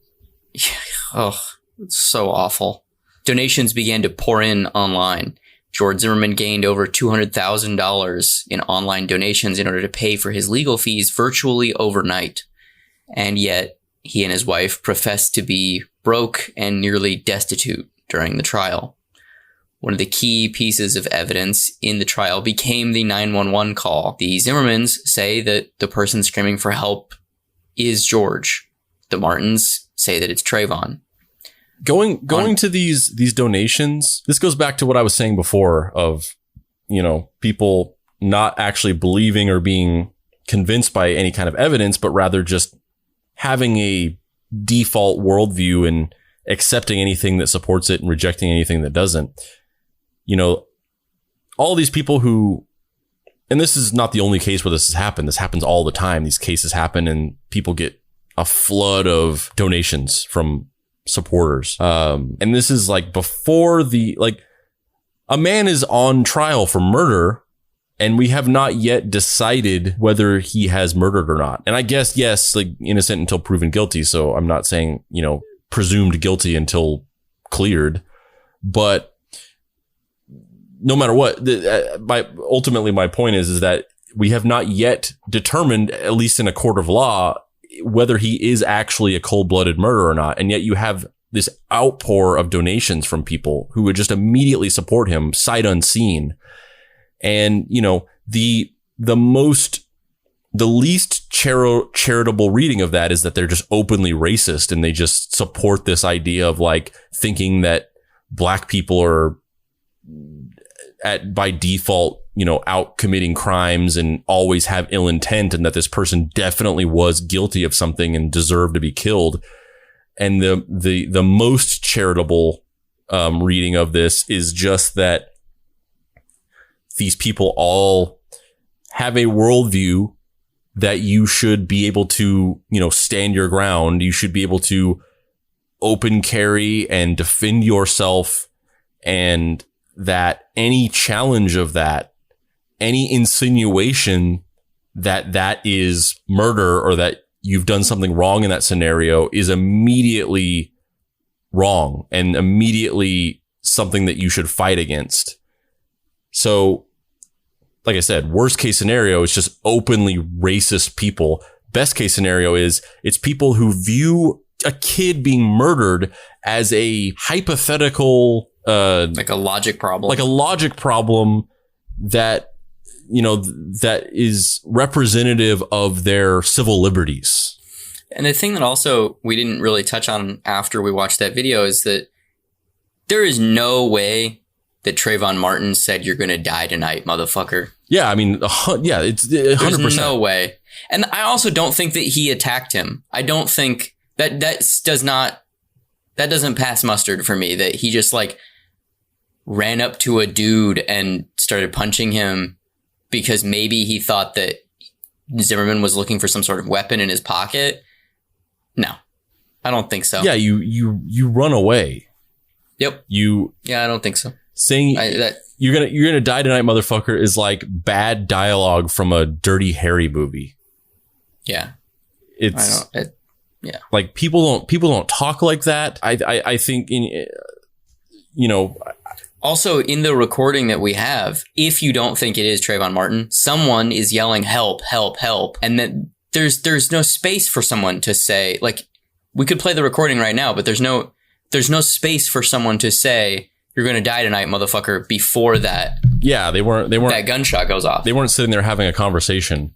Oh, it's so awful. Donations began to pour in online. George Zimmerman gained over $200,000 in online donations in order to pay for his legal fees virtually overnight. And yet, he and his wife professed to be broke and nearly destitute during the trial. One of the key pieces of evidence in the trial became the 911 call. The Zimmermans say that the person screaming for help is George. The Martins say that it's Trayvon. Going to these donations, this goes back to what I was saying before of, people not actually believing or being convinced by any kind of evidence, but rather just having a default worldview and accepting anything that supports it and rejecting anything that doesn't. All these people who, and this is not the only case where this has happened. This happens all the time. These cases happen and people get a flood of donations from supporters. And this is like before a man is on trial for murder and we have not yet decided whether he has murdered or not. And I guess, yes, innocent until proven guilty. So I'm not saying, presumed guilty until cleared, but no matter what, ultimately my point is that we have not yet determined, at least in a court of law, whether he is actually a cold-blooded murderer or not. And yet you have this outpour of donations from people who would just immediately support him sight unseen. And, the least charitable reading of that is that they're just openly racist and they just support this idea of thinking that black people are by default, out committing crimes and always have ill intent, and that this person definitely was guilty of something and deserved to be killed. And the most charitable reading of this is just that these people all have a worldview that you should be able to, stand your ground. You should be able to open carry and defend yourself, and that any challenge of that, any insinuation that is murder or that you've done something wrong in that scenario is immediately wrong and immediately something that you should fight against. So, like I said, worst case scenario is just openly racist people. Best case scenario is it's people who view a kid being murdered as a hypothetical, like a logic problem, that, that is representative of their civil liberties. And the thing that also we didn't really touch on after we watched that video is that there is no way that Trayvon Martin said, "You're going to die tonight, motherfucker." Yeah, I mean, it's 100%. There's no way. And I also don't think that he attacked him. I don't think that doesn't pass mustard for me, that he just ran up to a dude and started punching him because maybe he thought that Zimmerman was looking for some sort of weapon in his pocket. No, I don't think so. Yeah, you run away. Yep. I don't think so. Saying you're gonna die tonight, motherfucker, is like bad dialogue from a Dirty Harry movie. Yeah. Like people don't talk like that. I think Also, in the recording that we have, if you don't think it is Trayvon Martin, someone is yelling, "Help, help, help." And then there's no space for someone to say, we could play the recording right now, but there's no space for someone to say, "You're going to die tonight, motherfucker," before that. Yeah, they weren't that gunshot goes off. They weren't sitting there having a conversation.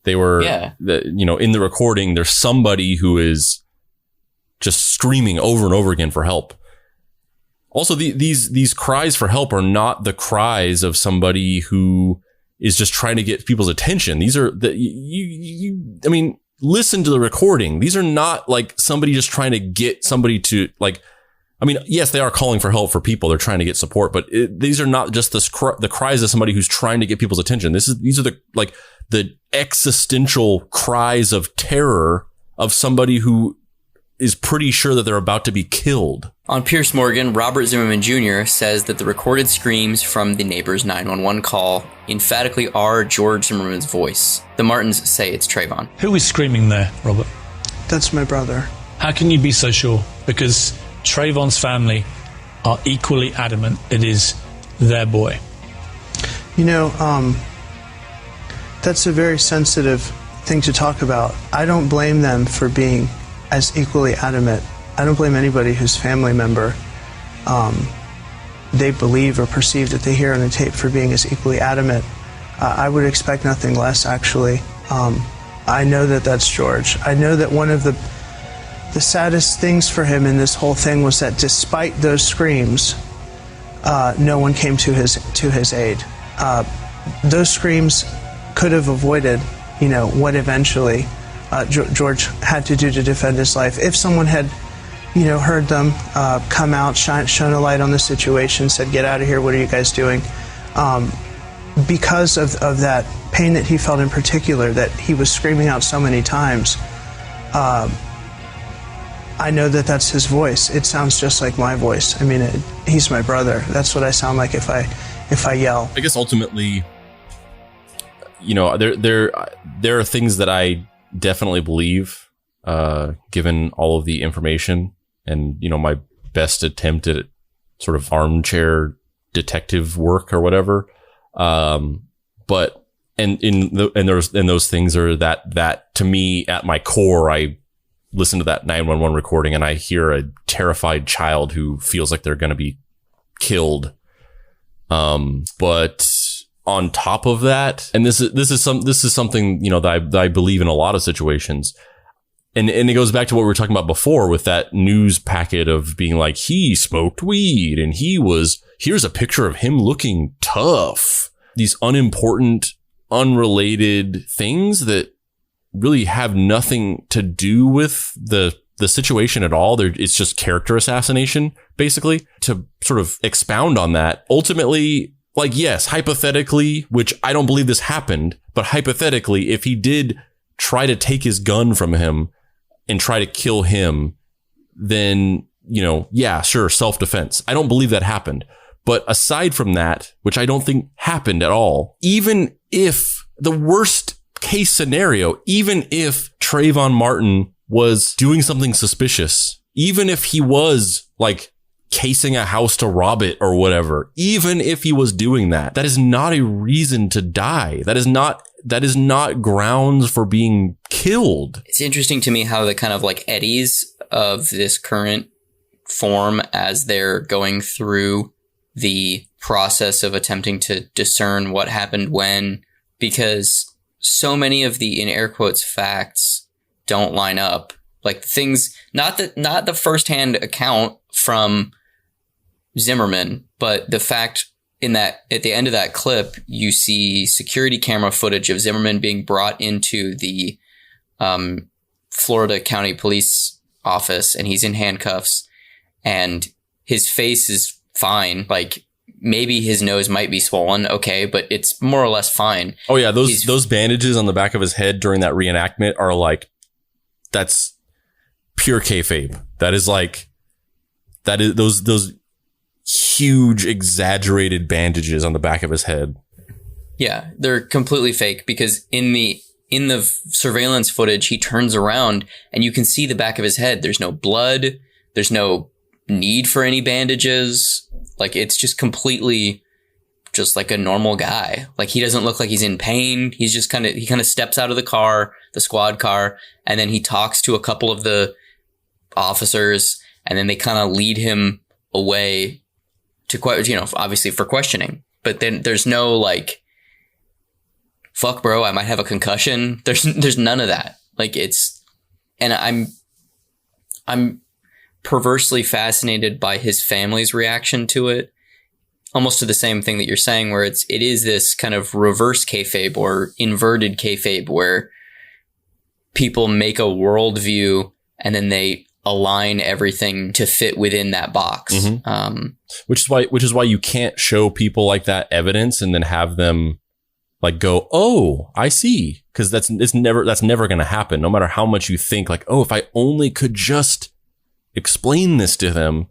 They were, in the recording, there's somebody who is just screaming over and over again for help. Also, these cries for help are not the cries of somebody who is just trying to get people's attention. These are listen to the recording. These are not like somebody just trying to get somebody to yes, they are calling for help for people. They're trying to get support, but these are not just the cries of somebody who's trying to get people's attention. These are the existential cries of terror of somebody who is pretty sure that they're about to be killed. On Pierce Morgan, Robert Zimmerman Jr. says that the recorded screams from the neighbor's 911 call emphatically are George Zimmerman's voice. The Martins say it's Trayvon. Who is screaming there, Robert? That's my brother. How can you be so sure? Because Trayvon's family are equally adamant it is their boy. You know, that's a very sensitive thing to talk about. I don't blame them for being as equally adamant. I don't blame anybody whose family member they believe or perceive that they hear on a tape for being as equally adamant. I would expect nothing less, actually. I know that that's George. I know that one of the saddest things for him in this whole thing was that despite those screams, no one came to his aid. Those screams could have avoided, you know, what eventually George had to do to defend his life. If someone had, you know, heard them come out, shone a light on the situation, said, "Get out of here, what are you guys doing?" Because of that pain that he felt in particular, that he was screaming out so many times, I know that that's his voice. It sounds just like my voice. I mean, he's my brother. That's what I sound like if I yell. I guess ultimately, you know, there are things that I definitely believe, given all of the information and, you know, my best attempt at sort of armchair detective work or whatever. But those things are that to me, at my core, I listen to that 911 recording and I hear a terrified child who feels like they're going to be killed. But on top of that, and this is something, you know, that I believe in a lot of situations. And it goes back to what we were talking about before with that news packet of being like, he smoked weed and here's a picture of him looking tough. These unimportant, unrelated things that really have nothing to do with the situation at all. It's just character assassination, basically. To sort of expound on that, ultimately, like, yes, hypothetically, which I don't believe this happened, but hypothetically, if he did try to take his gun from him and try to kill him, then, you know, yeah, sure, self-defense. I don't believe that happened. But aside from that, which I don't think happened at all, even if the worst case scenario, even if Trayvon Martin was doing something suspicious, even if he was like casing a house to rob it or whatever, even if he was doing that, that is not a reason to die. That is not grounds for being killed. It's interesting to me how the kind of like eddies of this current form as they're going through the process of attempting to discern what happened when, because so many of the, in air quotes, facts don't line up. Like things, not the firsthand account from Zimmerman, but the fact in that at the end of that clip, you see security camera footage of Zimmerman being brought into the Florida County Police office, and he's in handcuffs, and his face is fine. Like maybe his nose might be swollen, okay, but it's more or less fine. Oh yeah, those bandages on the back of his head during that reenactment are like, that's pure kayfabe. That is those huge exaggerated bandages on the back of his head. Yeah, they're completely fake, because in the surveillance footage, he turns around and you can see the back of his head. There's no blood. There's no need for any bandages. Like, it's just completely just like a normal guy. Like, he doesn't look like he's in pain. He's just he kind of steps out of the car, the squad car, and then he talks to a couple of the officers, and then they kind of lead him away to, obviously for questioning. But then there's no like, fuck bro, I might have a concussion. There's none of that. Like, and I'm perversely fascinated by his family's reaction to it, almost to the same thing that you're saying, where it is this kind of reverse kayfabe or inverted kayfabe, where people make a worldview and then they align everything to fit within that box. Mm-hmm. Which is why you can't show people like that evidence and then have them like go, oh, I see, because that's never going to happen. No matter how much you think like, oh, if I only could just explain this to them,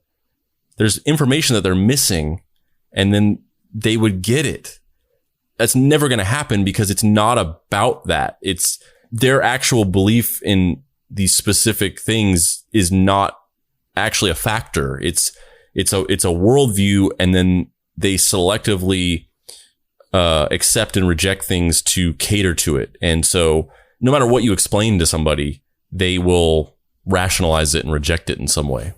there's information that they're missing, and then they would get it. That's never going to happen because it's not about that. It's their actual belief in these specific things is not actually a factor. It's a worldview, and then they selectively accept and reject things to cater to it. And so no matter what you explain to somebody, they will rationalize it and reject it in some way.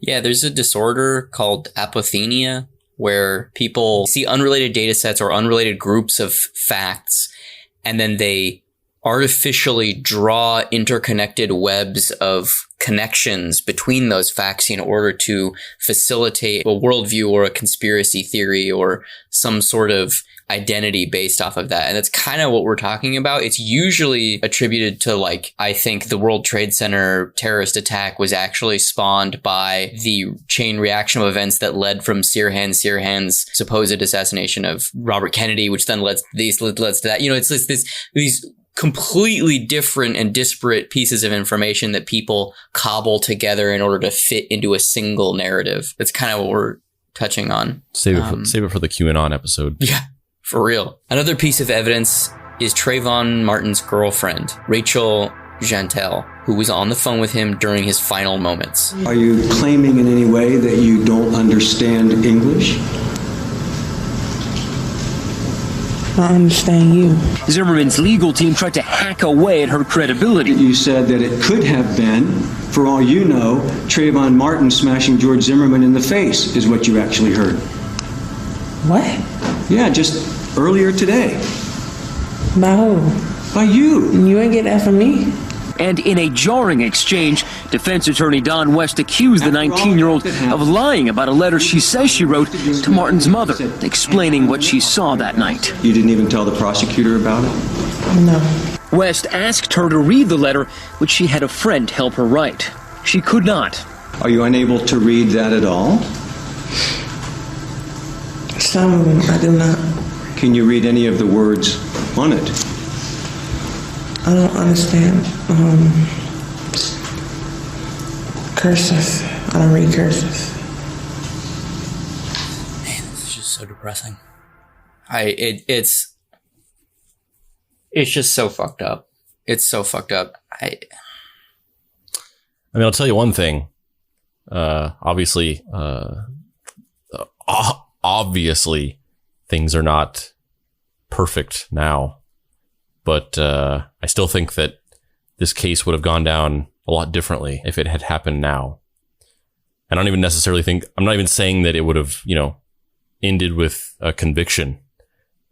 Yeah, there's a disorder called apophenia where people see unrelated data sets or unrelated groups of facts, and then they artificially draw interconnected webs of connections between those facts in order to facilitate a worldview or a conspiracy theory or some sort of identity based off of that. And that's kind of what we're talking about. It's usually attributed to, like, I think the World Trade Center terrorist attack was actually spawned by the chain reaction of events that led from Sirhan's supposed assassination of Robert Kennedy, which then leads to that. You know, it's these completely different and disparate pieces of information that people cobble together in order to fit into a single narrative. That's kind of what we're touching on. Save it for the QAnon episode. Yeah, for real. Another piece of evidence is Trayvon Martin's girlfriend, Rachel Jantel, who was on the phone with him during his final moments. Are you claiming in any way that you don't understand English? I understand you. Zimmerman's legal team tried to hack away at her credibility. You said that it could have been, for all you know, Trayvon Martin smashing George Zimmerman in the face is what you actually heard. What? Yeah, just earlier today. By who? By you. You ain't get that from me. And in a jarring exchange, defense attorney Don West accused the 19-year-old of lying about a letter she says she wrote to Martin's mother, explaining what she saw that night. You didn't even tell the prosecutor about it? No. West asked her to read the letter, which she had a friend help her write. She could not. Are you unable to read that at all? Some of them, I do not. Can you read any of the words on it? I don't understand curses. I don't read curses. Man, this is just so depressing. It's just so fucked up. It's so fucked up. I mean, I'll tell you one thing. Obviously, things are not perfect now. But I still think that this case would have gone down a lot differently if it had happened now. And I don't even necessarily think, I'm not even saying that it would have, ended with a conviction.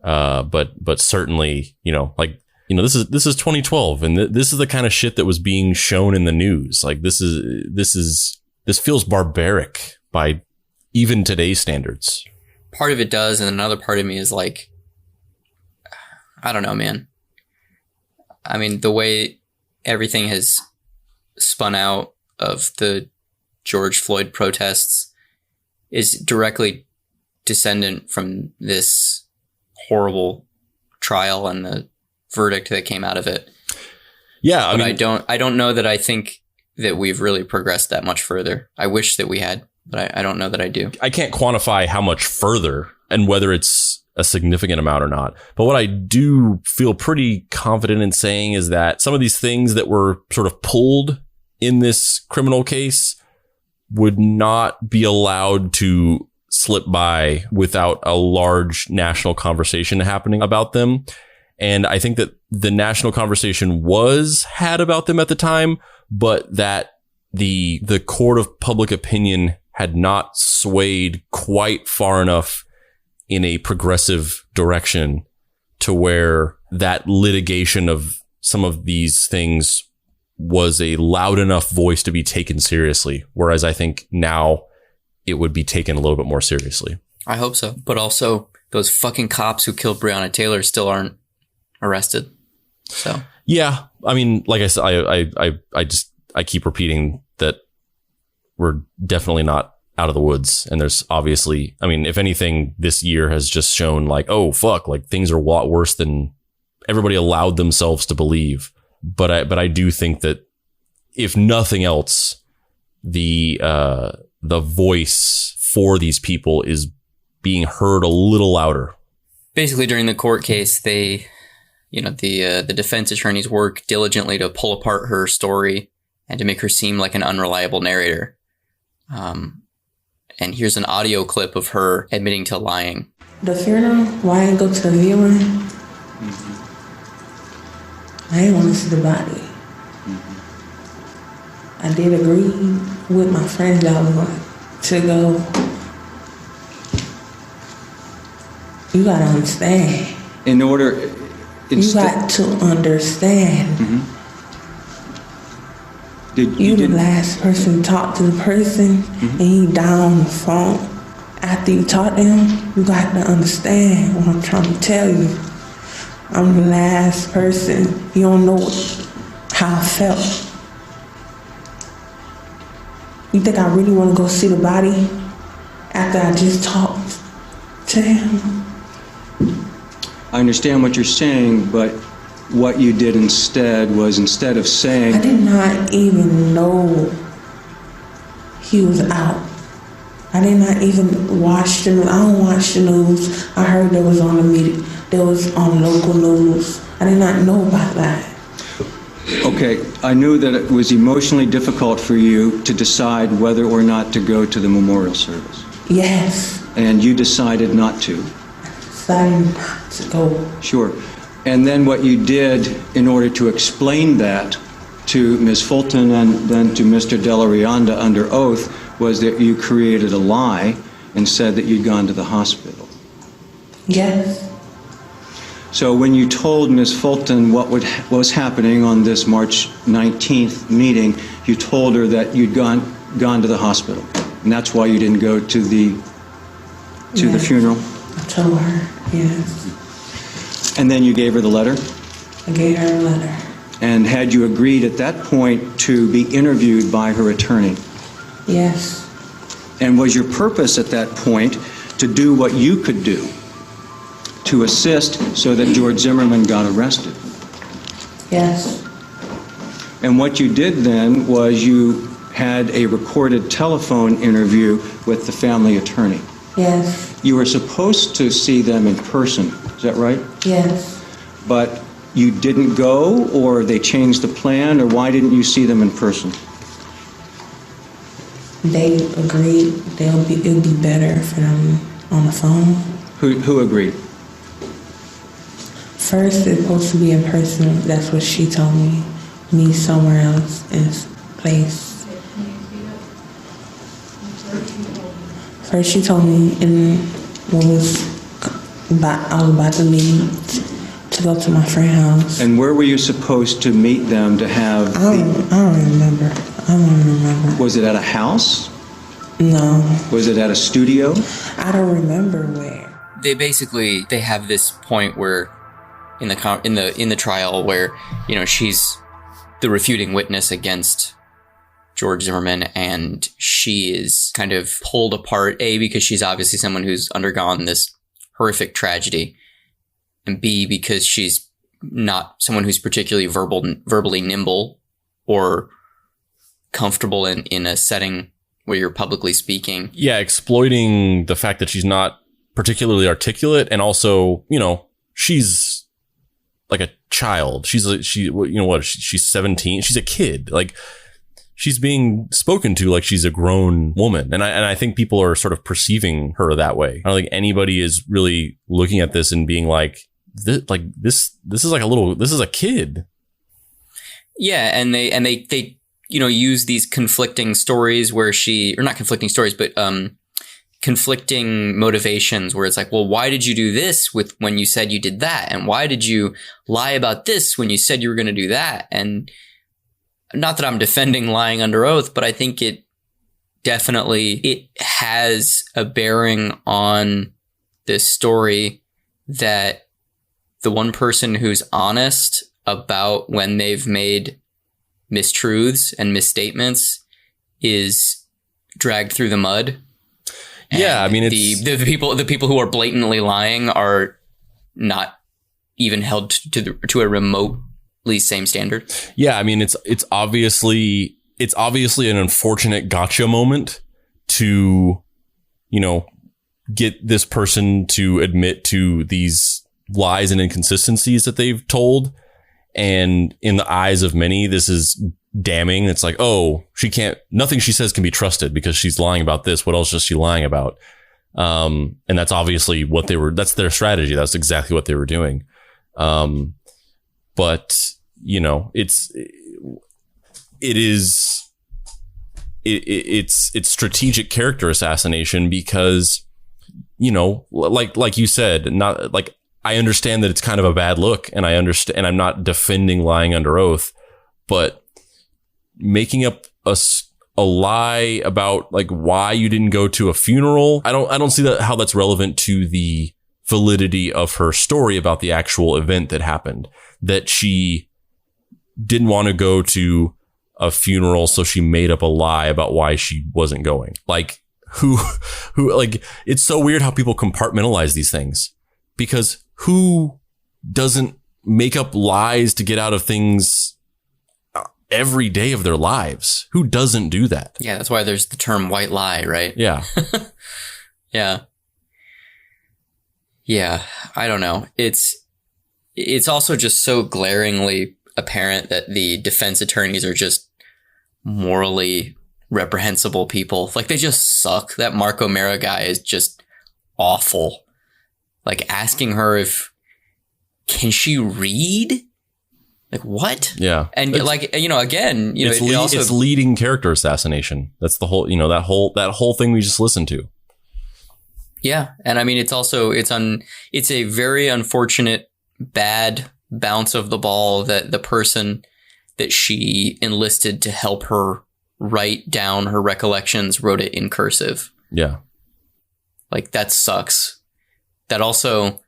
But certainly, this is 2012, and this is the kind of shit that was being shown in the news. Like this feels barbaric by even today's standards. Part of it does, and another part of me is like, I don't know, man. I mean, the way everything has spun out of the George Floyd protests is directly descendant from this horrible trial and the verdict that came out of it. Yeah, I don't know that I think that we've really progressed that much further. I wish that we had, but I don't know that I do. I can't quantify how much further and whether it's a significant amount or not. But what I do feel pretty confident in saying is that some of these things that were sort of pulled in this criminal case would not be allowed to slip by without a large national conversation happening about them. And I think that the national conversation was had about them at the time, but that the court of public opinion had not swayed quite far enough in a progressive direction to where that litigation of some of these things was a loud enough voice to be taken seriously. Whereas I think now it would be taken a little bit more seriously. I hope so. But also those fucking cops who killed Breonna Taylor still aren't arrested. So yeah, I mean, like I said, I keep repeating that we're definitely not out of the woods. And there's obviously, I mean, if anything, this year has just shown like, oh, fuck, like things are a lot worse than everybody allowed themselves to believe. But I do think that if nothing else, the voice for these people is being heard a little louder. Basically, during the court case, the defense attorneys work diligently to pull apart her story and to make her seem like an unreliable narrator. And here's an audio clip of her admitting to lying. The funeral, why I didn't go to the viewing? I didn't want to see the body. I did agree with my friends that I was going to go. You got to understand. In order... You got to understand. You the last person to talk to the person, and he died on the phone. After you talk to him, you got to understand what I'm trying to tell you. I'm the last person. You don't know how I felt. You think I really want to go see the body after I just talked to him? I understand what you're saying, but what you did instead was, instead of saying... I did not even know he was out. I did not even watch the news. I don't watch the news. I heard there was on the media. There was on local news. I did not know about that. Okay, I knew that it was emotionally difficult for you to decide whether or not to go to the memorial service. Yes. And you decided not to. Decided not to go. Sure. And then what you did in order to explain that to Ms. Fulton and then to Mr. Della Rionda under oath was that you created a lie and said that you'd gone to the hospital. Yes. So when you told Ms. Fulton what was happening on this March 19th meeting, you told her that you'd gone to the hospital. And that's why you didn't go to the funeral? I told her, yes. And then you gave her the letter? I gave her a letter. And had you agreed at that point to be interviewed by her attorney? Yes. And was your purpose at that point to do what you could do to assist so that George Zimmerman got arrested? Yes. And what you did then was you had a recorded telephone interview with the family attorney. Yes. You were supposed to see them in person, is that right? Yes. But you didn't go, or they changed the plan, or why didn't you see them in person? They agreed it'll be better for them on the phone. Who agreed? First, it's supposed to be in person. That's what she told me. Me somewhere else in place. First, she told me I was about to leave to go to my friend's house. And where were you supposed to meet them to have? I don't remember. Was it at a house? No. Was it at a studio? I don't remember where. They have this point where in the trial where, you know, she's the refuting witness against George Zimmerman, and she is kind of pulled apart, A, because she's obviously someone who's undergone this horrific tragedy, and B, because she's not someone who's particularly verbally nimble or comfortable in a setting where you're publicly speaking. Yeah, exploiting the fact that she's not particularly articulate, and also, you know, she's like a child. She's 17. She's a kid. Like, she's being spoken to like she's a grown woman. And I think people are sort of perceiving her that way. I don't think anybody is really looking at this and being like, this is a kid. Yeah. And they, you know, use these conflicting stories conflicting motivations where it's like, well, why did you do this when you said you did that? And why did you lie about this when you said you were going to do that? And not that I'm defending lying under oath, but I think it has a bearing on this story that the one person who's honest about when they've made mistruths and misstatements is dragged through the mud. Yeah, I mean, the people who are blatantly lying are not even held to a remotely same standard. Yeah, I mean, it's obviously it's obviously an unfortunate gotcha moment to, you know, get this person to admit to these lies and inconsistencies that they've told. And in the eyes of many, this is damning. It's like, oh, nothing she says can be trusted because she's lying about this. What else is she lying about? And that's obviously that's their strategy. That's exactly what they were doing. But you know, it's strategic character assassination because, you know, like you said, not like, I understand that it's kind of a bad look, and and I'm not defending lying under oath, but making up a lie about like why you didn't go to a funeral, I don't see how that's relevant to the validity of her story about the actual event that happened, that she didn't want to go to a funeral, so she made up a lie about why she wasn't going. Like who like, it's so weird how people compartmentalize these things, because who doesn't make up lies to get out of things every day of their lives? Who doesn't do that? Yeah, that's why there's the term white lie, right? Yeah. Yeah, I don't know. It's also just so glaringly apparent that the defense attorneys are just morally reprehensible people. Like, they just suck. That Mark O'Mara guy is just awful. Like, asking her can she read? Like, what? Yeah. And like, you know, again, you know, it's leading character assassination. That's the whole, you know, that whole thing we just listened to. Yeah. And I mean, it's a very unfortunate, bad bounce of the ball that the person that she enlisted to help her write down her recollections wrote it in cursive. Yeah. Like, that sucks. That also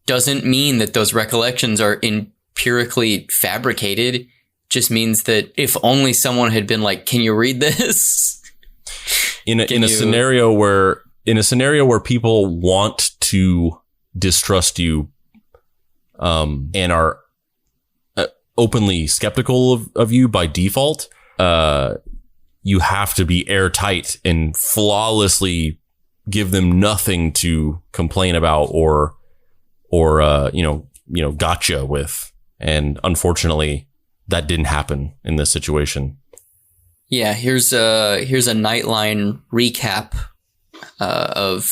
doesn't mean that those recollections are empirically fabricated. Just means that if only someone had been like, can you read this? In a scenario where people want to distrust you, and are openly skeptical of you by default, you have to be airtight and flawlessly give them nothing to complain about or gotcha with. And unfortunately, that didn't happen in this situation. Yeah, here's a Nightline recap of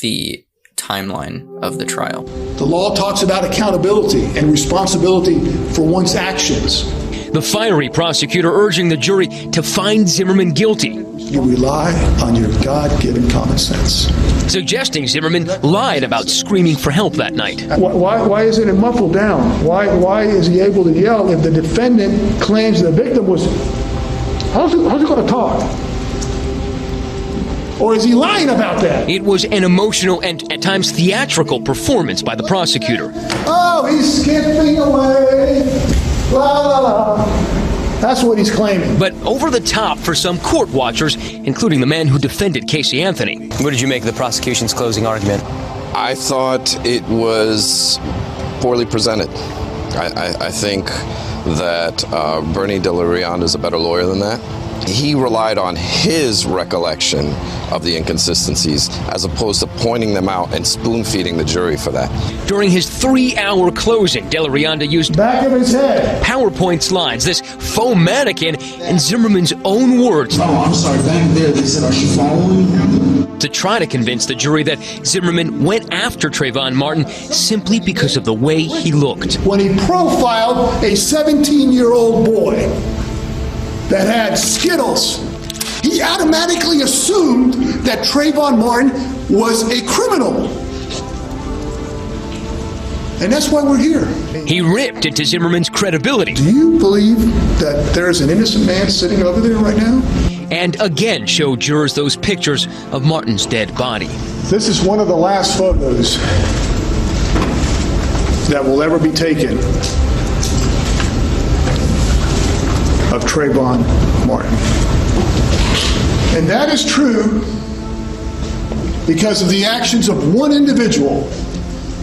the timeline of the trial. The law talks about accountability and responsibility for one's actions. The fiery prosecutor urging the jury to find Zimmerman guilty. You rely on your God-given common sense. Suggesting Zimmerman lied about screaming for help that night. Why isn't it muffled down? Why is he able to yell if the defendant claims the victim was... How's he going to talk? Or is he lying about that? It was an emotional and at times theatrical performance by the prosecutor. Oh, he's skipping away. La, la, la. That's what he's claiming. But over the top for some court watchers, including the man who defended Casey Anthony. What did you make of the prosecution's closing argument? I thought it was poorly presented. I think that Bernie De La Rianda is a better lawyer than that. He relied on his recollection of the inconsistencies as opposed to pointing them out and spoon-feeding the jury for that. During his 3-hour closing, De La Rianda used back of his head PowerPoint slides, this faux mannequin, and Zimmerman's own words. Oh, I'm sorry, back there they said, are she following? To try to convince the jury that Zimmerman went after Trayvon Martin simply because of the way he looked. When he profiled a 17-year-old boy that had Skittles, he automatically assumed that Trayvon Martin was a criminal. And that's why we're here. He ripped into Zimmerman's credibility. Do you believe that there's an innocent man sitting over there right now? And again showed jurors those pictures of Martin's dead body. This is one of the last photos that will ever be taken of Trayvon Martin. And that is true because of the actions of one individual,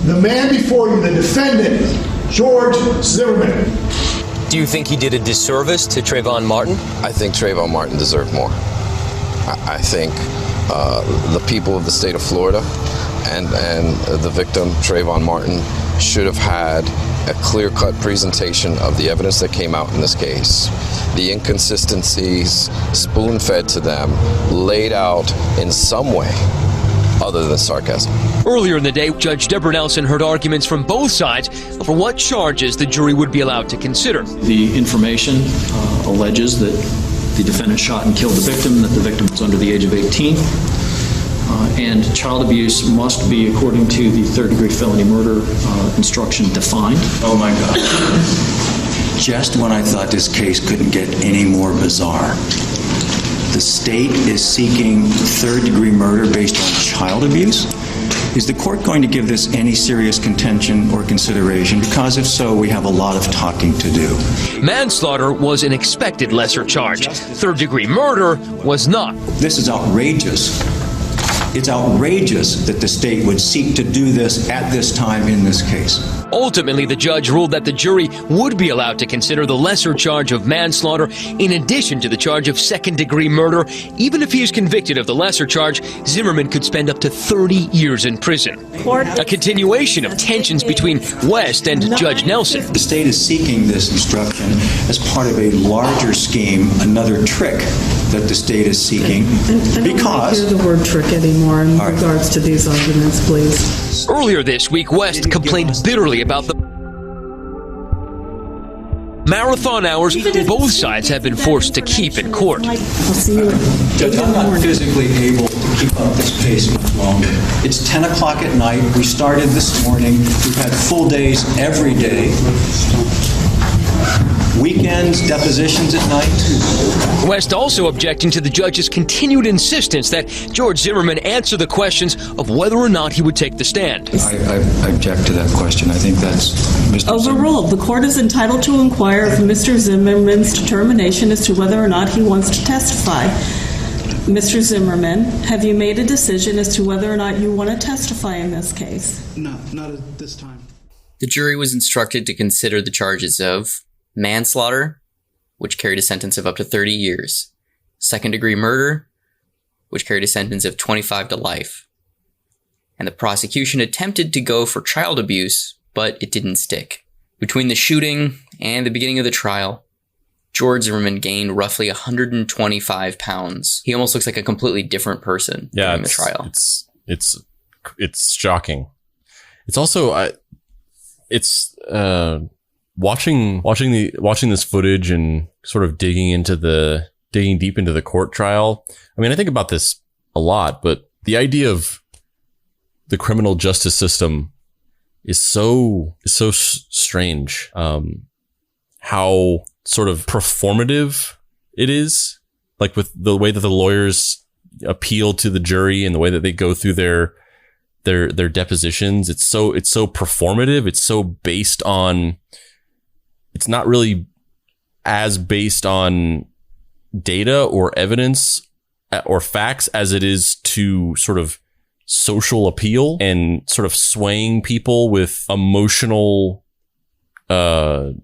the man before you, the defendant, George Zimmerman. Do you think he did a disservice to Trayvon Martin? I think Trayvon Martin deserved more. I think the people of the state of Florida and the victim, Trayvon Martin, should have had a clear-cut presentation of the evidence that came out in this case. The inconsistencies spoon-fed to them, laid out in some way other than sarcasm. Earlier in the day, Judge Deborah Nelson heard arguments from both sides over what charges the jury would be allowed to consider. The information alleges that the defendant shot and killed the victim, that the victim was under the age of 18, and child abuse must be, according to the third-degree felony murder instruction, defined. Oh my God. Just when I thought this case couldn't get any more bizarre, the state is seeking third-degree murder based on child abuse? Is the court going to give this any serious contention or consideration? Because if so, we have a lot of talking to do. Manslaughter was an expected lesser charge. Third-degree murder was not. This is outrageous. It's outrageous that the state would seek to do this at this time in this case. Ultimately, the judge ruled that the jury would be allowed to consider the lesser charge of manslaughter in addition to the charge of second-degree murder. Even if he is convicted of the lesser charge, Zimmerman could spend up to 30 years in prison. A continuation of tensions between West and Judge Nelson. The state is seeking this instruction as part of a larger scheme, another trick that the state is seeking. I don't want to hear the word trick anymore in regards to these arguments, please. Earlier this week, West complained bitterly about the marathon hours both sides have been forced to keep in court. Judge, I'm not physically able to keep up this pace much longer. It's 10 o'clock at night. We started this morning. We've had full days every day. Weekends, depositions at night. West also objecting to the judge's continued insistence that George Zimmerman answer the questions of whether or not he would take the stand. I object to that question. I think that's Mr. Overruled. The court is entitled to inquire of Mr. Zimmerman's determination as to whether or not he wants to testify. Mr. Zimmerman, have you made a decision as to whether or not you want to testify in this case? No, not at this time. The jury was instructed to consider the charges of manslaughter, which carried a sentence of up to 30 years, second-degree murder, which carried a sentence of 25 to life, and the prosecution attempted to go for child abuse, but it didn't stick. Between the shooting and the beginning of the trial, George Zimmerman gained roughly 125 pounds. He almost looks like a completely different person during the trial. It's shocking. It's also watching this footage and sort of digging deep into the court trial. I mean, I think about this a lot, but the idea of the criminal justice system is so strange. How sort of performative it is, like with the way that the lawyers appeal to the jury and the way that they go through their depositions. It's so performative. It's so based on. It's not really as based on data or evidence or facts as it is to sort of social appeal and sort of swaying people with emotional arguments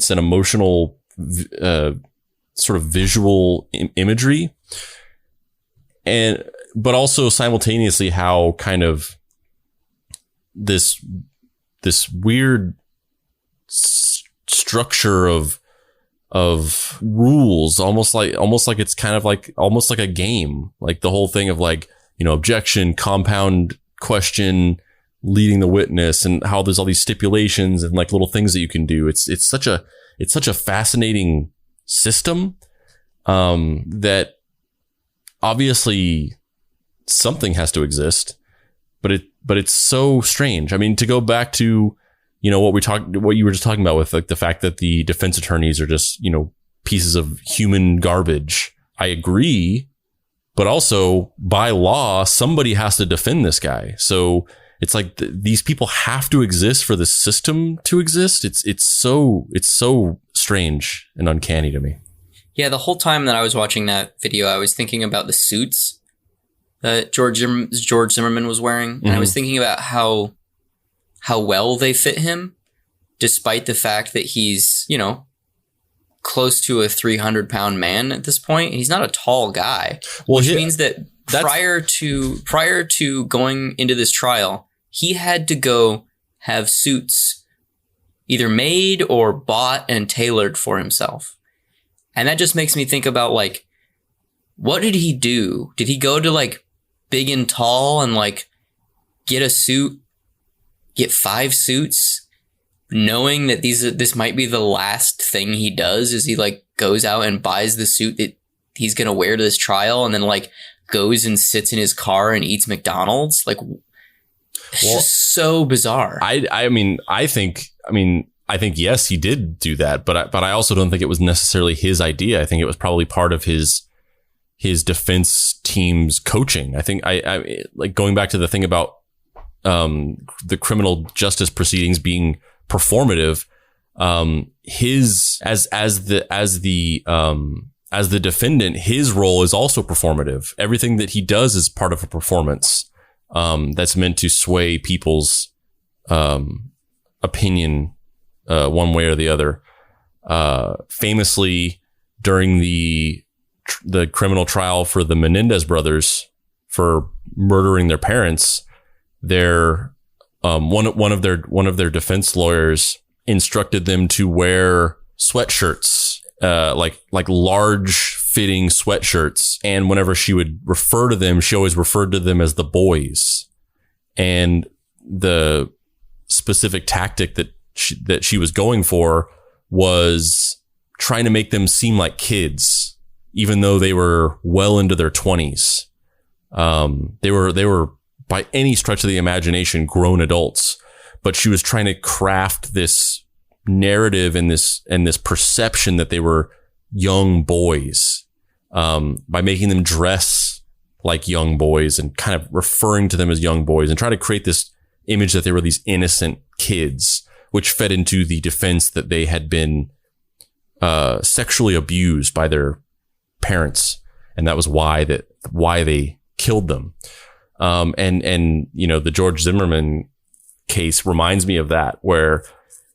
and emotional sort of visual imagery. But also simultaneously how kind of this weird structure of rules, almost like it's kind of like almost like a game, like the whole thing of like, you know, objection, compound question, leading the witness, and how there's all these stipulations and like little things that you can do. It's such a fascinating system that obviously something has to exist, but it's so strange. I mean, to go back to, you know, what you were just talking about with like the fact that the defense attorneys are just, you know, pieces of human garbage. I agree, but also by law, somebody has to defend this guy. So it's like these people have to exist for the system to exist. It's so strange and uncanny to me. Yeah, the whole time that I was watching that video, I was thinking about the suits that George Zimmerman was wearing, and I was thinking about how well they fit him. despite the fact that he's, you know, close to a 300-pound man at this point. He's not a tall guy, which means that prior to going into this trial, he had to go have suits either made or bought and tailored for himself. And that just makes me think about, like, what did he do? Did he go to, like, Big and Tall and, like, get a suit, get 5 suits, knowing that this might be the last thing he does? Is he, like, goes out and buys the suit that he's going to wear to this trial and then, like, goes and sits in his car and eats McDonald's? Like, it's just so bizarre. I think yes, he did do that, but I also don't think it was necessarily his idea. I think it was probably part of his defense team's coaching. I think I like going back to the thing about the criminal justice proceedings being performative. As the defendant, his role is also performative. Everything that he does is part of a performance that's meant to sway people's opinion one way or the other. Famously, during the criminal trial for the Menendez brothers for murdering their parents, one of their defense lawyers instructed them to wear sweatshirts, like large fitting sweatshirts. And whenever she would refer to them, she always referred to them as the boys. And the specific tactic that she was going for was trying to make them seem like kids, even though they were well into their 20s. They were by any stretch of the imagination grown adults, but she was trying to craft this narrative and this perception that they were young boys, by making them dress like young boys and kind of referring to them as young boys and try to create this image that they were these innocent kids, which fed into the defense that they had been sexually abused by their parents, and that was why they killed them. And you know, the George Zimmerman case reminds me of that, where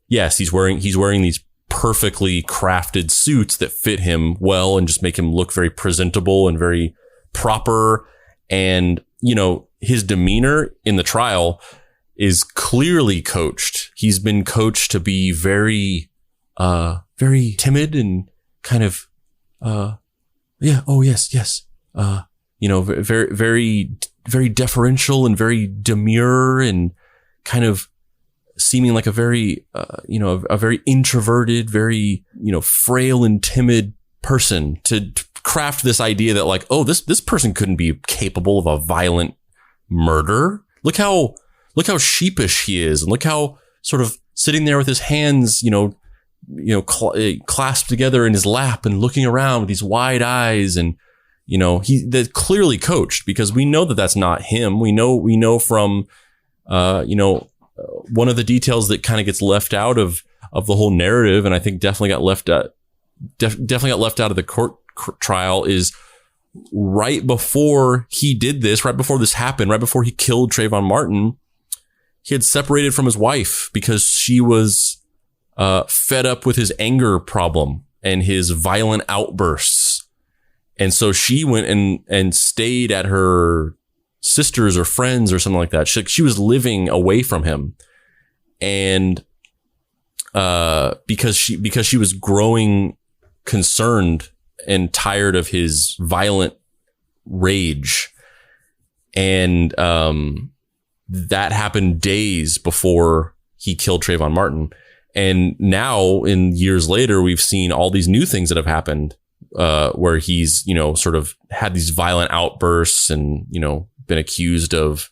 yes, he's wearing these perfectly crafted suits that fit him well and just make him look very presentable and very proper. And, you know, his demeanor in the trial is clearly coached. He's been coached to be very timid and kind of, yes. You know, very deferential and very demure and kind of seeming like a very, a very introverted, very, frail and timid person, to craft this idea that like, oh, this person couldn't be capable of a violent murder. Look how sheepish he is, and look how sort of sitting there with his hands, clasped together in his lap and looking around with these wide eyes. And, they're clearly coached, because we know that that's not him. We know from, one of the details that kind of gets left out of the whole narrative, and I think definitely got left out of the court trial, is right before he did this, right before this happened, right before he killed Trayvon Martin, he had separated from his wife because she was fed up with his anger problem and his violent outbursts. And so she went and stayed at her sister's or friends or something like that. She was living away from him. And because she was growing concerned and tired of his violent rage. And that happened days before he killed Trayvon Martin. And now, in years later, we've seen all these new things that have happened, where he's, sort of had these violent outbursts and, been accused of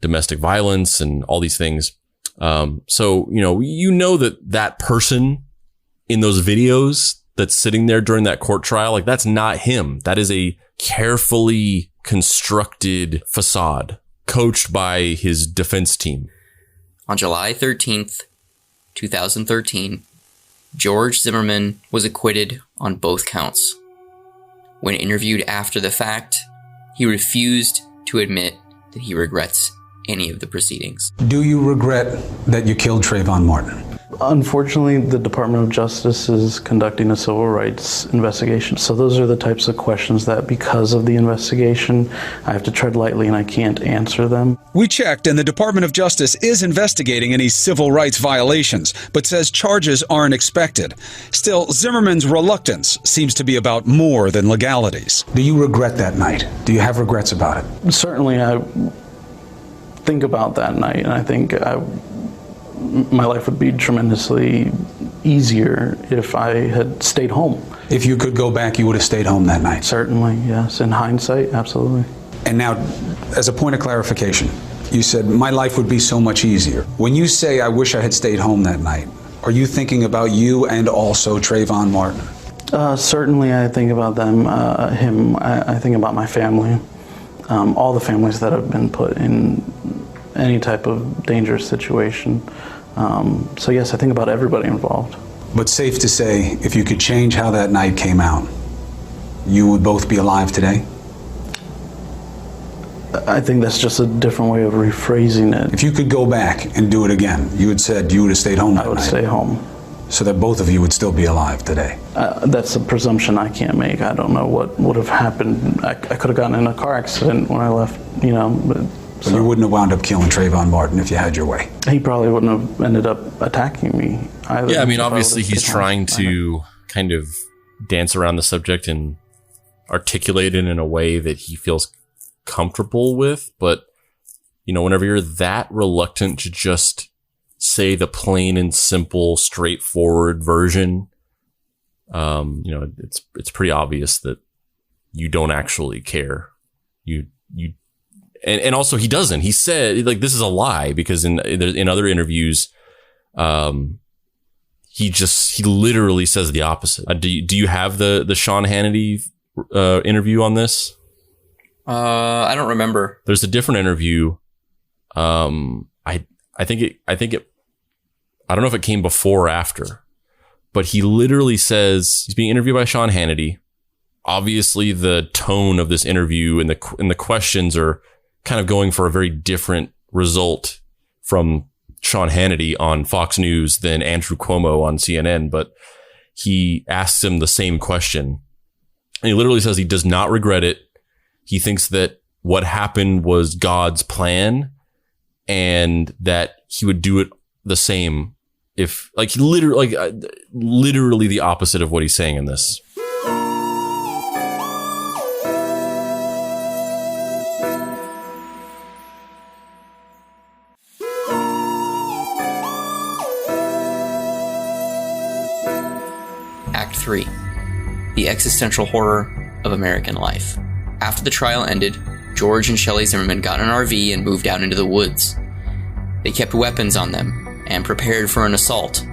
domestic violence and all these things. So, that person in those videos that's sitting there during that court trial, like, that's not him. That is a carefully constructed facade coached by his defense team. On July 13th, 2013, George Zimmerman was acquitted on both counts. When interviewed after the fact, he refused to admit that he regrets any of the proceedings. Do you regret that you killed Trayvon Martin? Unfortunately, the Department of Justice is conducting a civil rights investigation. So those are the types of questions that, because of the investigation, I have to tread lightly and I can't answer them. We checked, and the Department of Justice is investigating any civil rights violations, but says charges aren't expected. Still, Zimmerman's reluctance seems to be about more than legalities. Do you regret that night? Do you have regrets about it? Certainly, I think about that night, and I think my life would be tremendously easier if I had stayed home. If you could go back, you would have stayed home that night? Certainly, yes. In hindsight, absolutely. And now, as a point of clarification, you said, my life would be so much easier. When you say, I wish I had stayed home that night, are you thinking about you and also Trayvon Martin? Certainly, I think about them, him. I think about my family, all the families that have been put in any type of dangerous situation. So yes, I think about everybody involved. But safe to say, if you could change how that night came out, you would both be alive today? I think that's just a different way of rephrasing it. If you could go back and do it again, you had said you would have stayed home that night. I would stay home. So that both of you would still be alive today? That's a presumption I can't make. I don't know what would have happened. I could have gotten in a car accident when I left, but... So you wouldn't have wound up killing Trayvon Martin if you had your way? He probably wouldn't have ended up attacking me either. Yeah, I mean, obviously he's trying to kind of dance around the subject and articulate it in a way that he feels comfortable with. But, whenever you're that reluctant to just say the plain and simple, straightforward version, it's pretty obvious that you don't actually care. And also he doesn't. He said, this is a lie, because in other interviews, he literally says the opposite. Do you have the Sean Hannity interview on this? I don't remember. There's a different interview. I think it. I don't know if it came before or after, but he literally says he's being interviewed by Sean Hannity. Obviously, the tone of this interview and the questions are kind of going for a very different result from Sean Hannity on Fox News than Andrew Cuomo on CNN. But he asks him the same question, and he literally says he does not regret it. He thinks that what happened was God's plan, and that he would do it the same if, literally the opposite of what he's saying in this. Act 3. The existential horror of American life. After the trial ended, George and Shelley Zimmerman got an RV and moved out into the woods. They kept weapons on them and prepared for an assault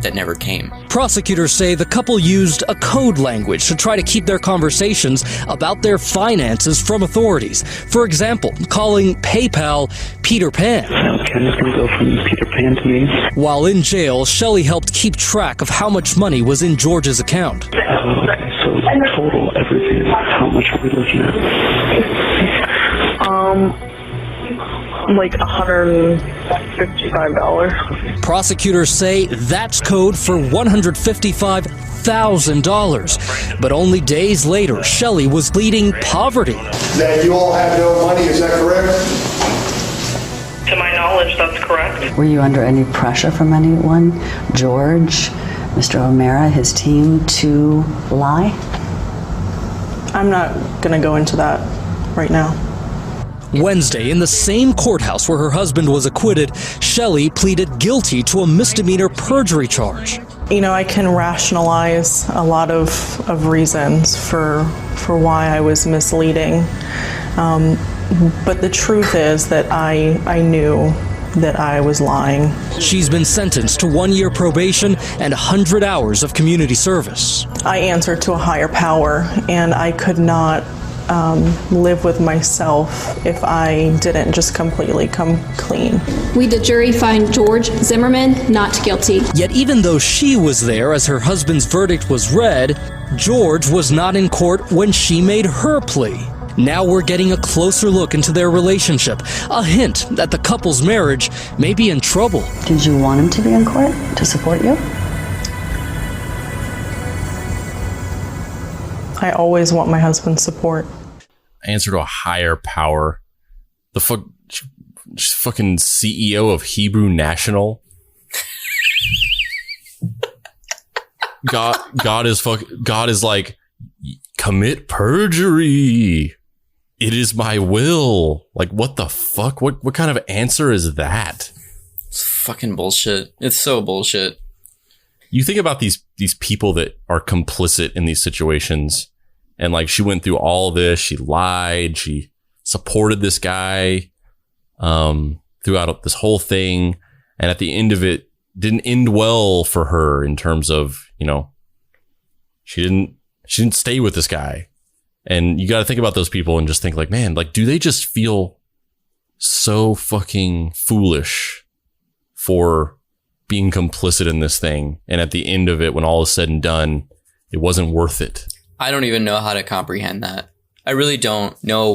that never came. Prosecutors say the couple used a code language to try to keep their conversations about their finances from authorities. For example, calling PayPal Peter Pan. Okay, I'm just going to go from Peter Pan to me. While in jail, Shelley helped keep track of how much money was in George's account. Okay, so total everything, how much are we looking at? Like $155. Prosecutors say that's code for $155,000. But only days later, Shelley was pleading poverty. That you all have no money, is that correct? To my knowledge, that's correct. Were you under any pressure from anyone, George, Mr. O'Mara, his team, to lie? I'm not going to go into that right now. Wednesday, in the same courthouse where her husband was acquitted, Shelley pleaded guilty to a misdemeanor perjury charge. I can rationalize a lot of reasons for why I was misleading. But the truth is that I knew that I was lying. She's been sentenced to 1 year probation and 100 hours of community service. I answered to a higher power, and I could not live with myself if I didn't just completely come clean. We, the jury, find George Zimmerman not guilty. Yet even though she was there as her husband's verdict was read, George was not in court when she made her plea. Now we're getting a closer look into their relationship, a hint that the couple's marriage may be in trouble. Did you want him to be in court to support you? I always want my husband's support. Answer to a higher power. The fucking CEO of Hebrew National. God is like, commit perjury. It is my will. Like, what the fuck? What kind of answer is that? It's fucking bullshit. It's so bullshit. You think about these people that are complicit in these situations, and like, she went through all this, she lied, she supported this guy throughout this whole thing, and at the end of it, didn't end well for her in terms of, you know, she didn't stay with this guy. And you got to think about those people and just think like, man, like, do they just feel so fucking foolish for being complicit in this thing? And at the end of it, when all is said and done, it wasn't worth it. I don't even know how to comprehend that. I really don't know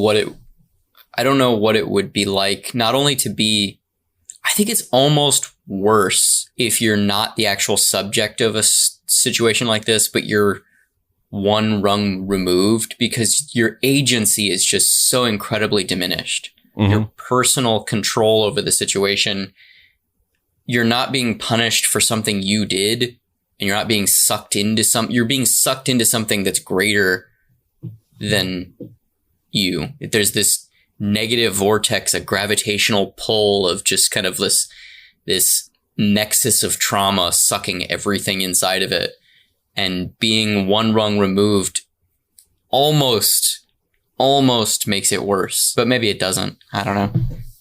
I don't know what it would be like, not only to be, I think it's almost worse if you're not the actual subject of a situation like this, but you're one rung removed, because your agency is just so incredibly diminished. Mm-hmm. Your personal control over the situation. You're not being punished for something you did, and you're not being sucked into you're being sucked into something that's greater than you. There's this negative vortex, a gravitational pull of just kind of this nexus of trauma sucking everything inside of it. And being one rung removed almost makes it worse, but maybe it doesn't. I don't know.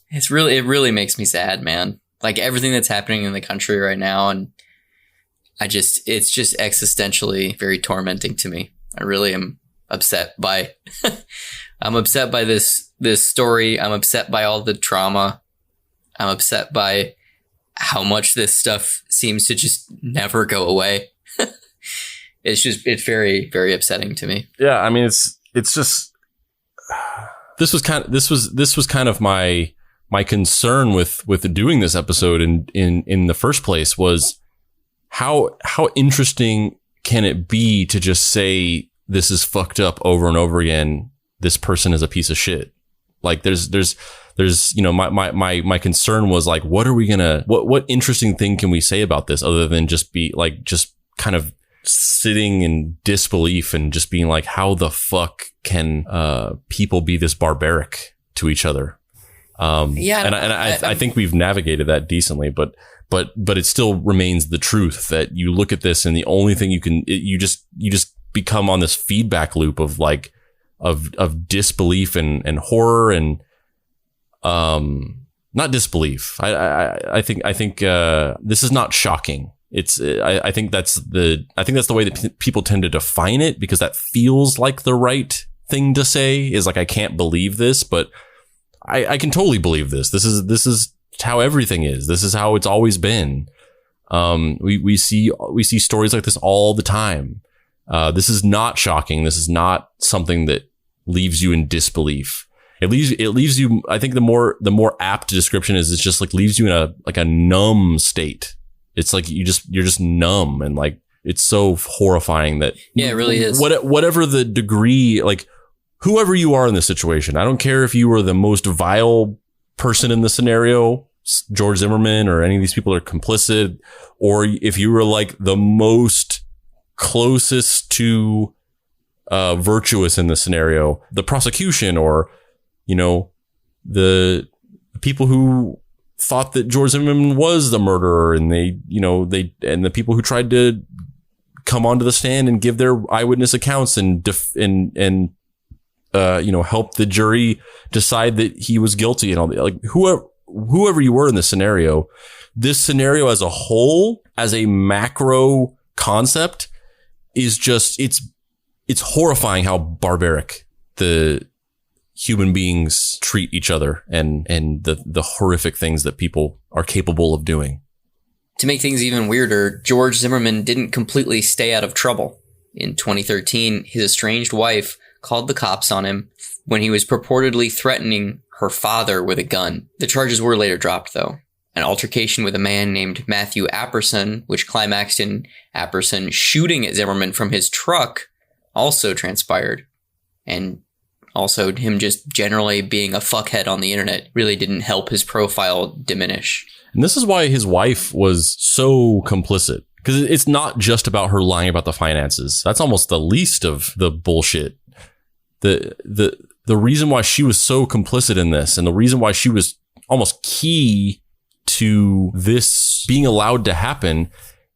It really makes me sad, man. Like, everything that's happening in the country right now, and it's just existentially very tormenting to me. I really am upset by, I'm upset by this story. I'm upset by all the trauma. I'm upset by how much this stuff seems to just never go away. It's very, very upsetting to me. Yeah. I mean, it's just, this was kind of my concern with doing this episode in the first place, was how interesting can it be to just say, this is fucked up over and over again. This person is a piece of shit. Like, there's, you know, my concern was like, what interesting thing can we say about this other than just be like, just kind of sitting in disbelief and just being like, how the fuck can people be this barbaric to each other? I think we've navigated that decently, but it still remains the truth that you look at this, and the only thing you just become on this feedback loop of like, of disbelief and horror and, not disbelief. I think this is not shocking. I think that's the way that people tend to define it, because that feels like the right thing to say, is like, I can't believe this, but I can totally believe this. This is how everything is. This is how it's always been. We see stories like this all the time. This is not shocking. This is not something that leaves you in disbelief. It leaves you, I think the more apt description is, it's just like leaves you in a numb state. It's like you're just numb, and like, it's so horrifying that, yeah, it really is. Whatever the degree, like, whoever you are in this situation, I don't care if you were the most vile person in the scenario, George Zimmerman, or any of these people are complicit, or if you were like the most closest to virtuous in the scenario, the prosecution, or, you know, the people who thought that George Zimmerman was the murderer, and and the people who tried to come onto the stand and give their eyewitness accounts and help the jury decide that he was guilty, and all that. Like, whoever you were in this scenario as a whole, as a macro concept, is just, it's horrifying how barbaric the human beings treat each other, and the horrific things that people are capable of doing. To make things even weirder, George Zimmerman didn't completely stay out of trouble. In 2013, his estranged wife called the cops on him when he was purportedly threatening her father with a gun. The charges were later dropped, though. An altercation with a man named Matthew Apperson, which climaxed in Apperson shooting at Zimmerman from his truck, also transpired. And also him just generally being a fuckhead on the internet really didn't help his profile diminish. And this is why his wife was so complicit. Because it's not just about her lying about the finances. That's almost the least of the bullshit. The reason why she was so complicit in this, and the reason why she was almost key to this being allowed to happen,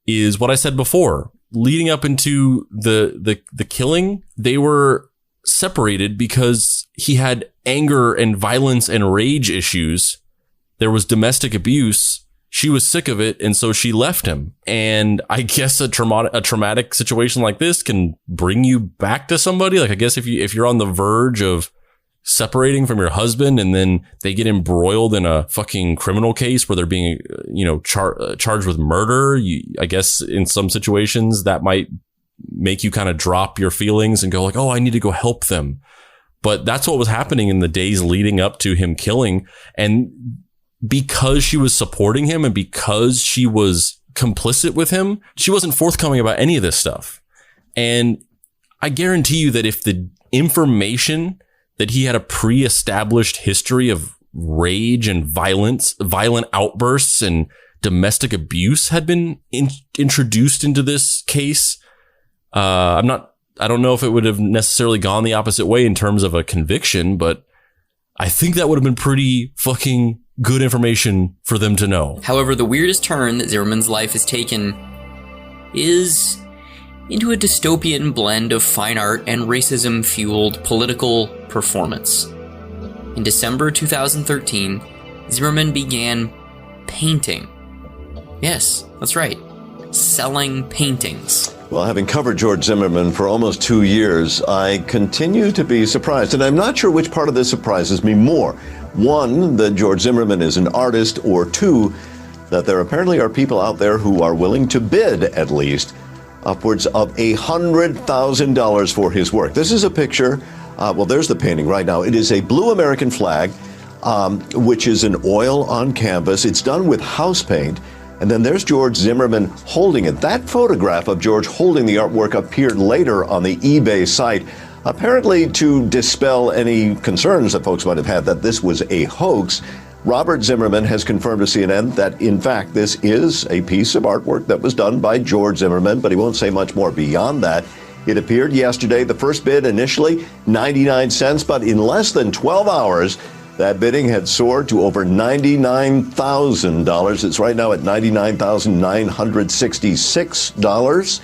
is what I said before. Leading up into the killing, they were separated because he had anger and violence and rage issues. There was domestic abuse. She was sick of it, and so she left him. And I guess a traumatic situation like this can bring you back to somebody. Like, I guess if you're on the verge of separating from your husband and then they get embroiled in a fucking criminal case where they're being, charged with murder, I guess in some situations that might make you kind of drop your feelings and go like, oh, I need to go help them. But that's what was happening in the days leading up to him killing. And because she was supporting him and because she was complicit with him, she wasn't forthcoming about any of this stuff. And I guarantee you that if the information that he had a pre-established history of rage and violent outbursts and domestic abuse had been introduced into this case, I don't know if it would have necessarily gone the opposite way in terms of a conviction, but I think that would have been pretty fucking good information for them to know. However, the weirdest turn that Zimmerman's life has taken is into a dystopian blend of fine art and racism-fueled political performance. In December 2013, Zimmerman began painting. Yes, that's right. Selling paintings. Well, having covered George Zimmerman for almost 2 years, I continue to be surprised. And I'm not sure which part of this surprises me more. One, that George Zimmerman is an artist, or two, that there apparently are people out there who are willing to bid, at least, upwards of $100,000 for his work. This is a picture. There's the painting right now. It is a blue American flag, which is an oil on canvas. It's done with house paint. And then there's George Zimmerman holding it. That photograph of George holding the artwork appeared later on the eBay site, apparently to dispel any concerns that folks might have had that this was a hoax. Robert Zimmerman has confirmed to CNN that, in fact, this is a piece of artwork that was done by George Zimmerman, but he won't say much more beyond that. It appeared yesterday. The first bid initially 99 cents, but in less than 12 hours, that bidding had soared to over $99,000. It's right now at $99,966.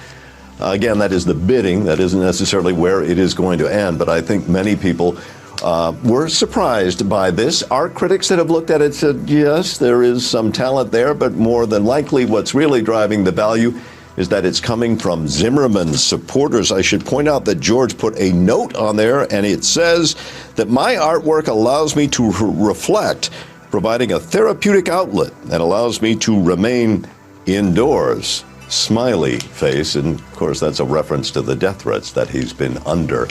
Again, that is the bidding. That isn't necessarily where it is going to end, but I think many people were surprised by this. Art critics that have looked at it said, yes, there is some talent there, but more than likely what's really driving the value is that it's coming from Zimmerman's supporters. I should point out that George put a note on there, and it says that my artwork allows me to reflect, providing a therapeutic outlet that allows me to remain indoors. Smiley face, and of course that's a reference to the death threats that he's been under.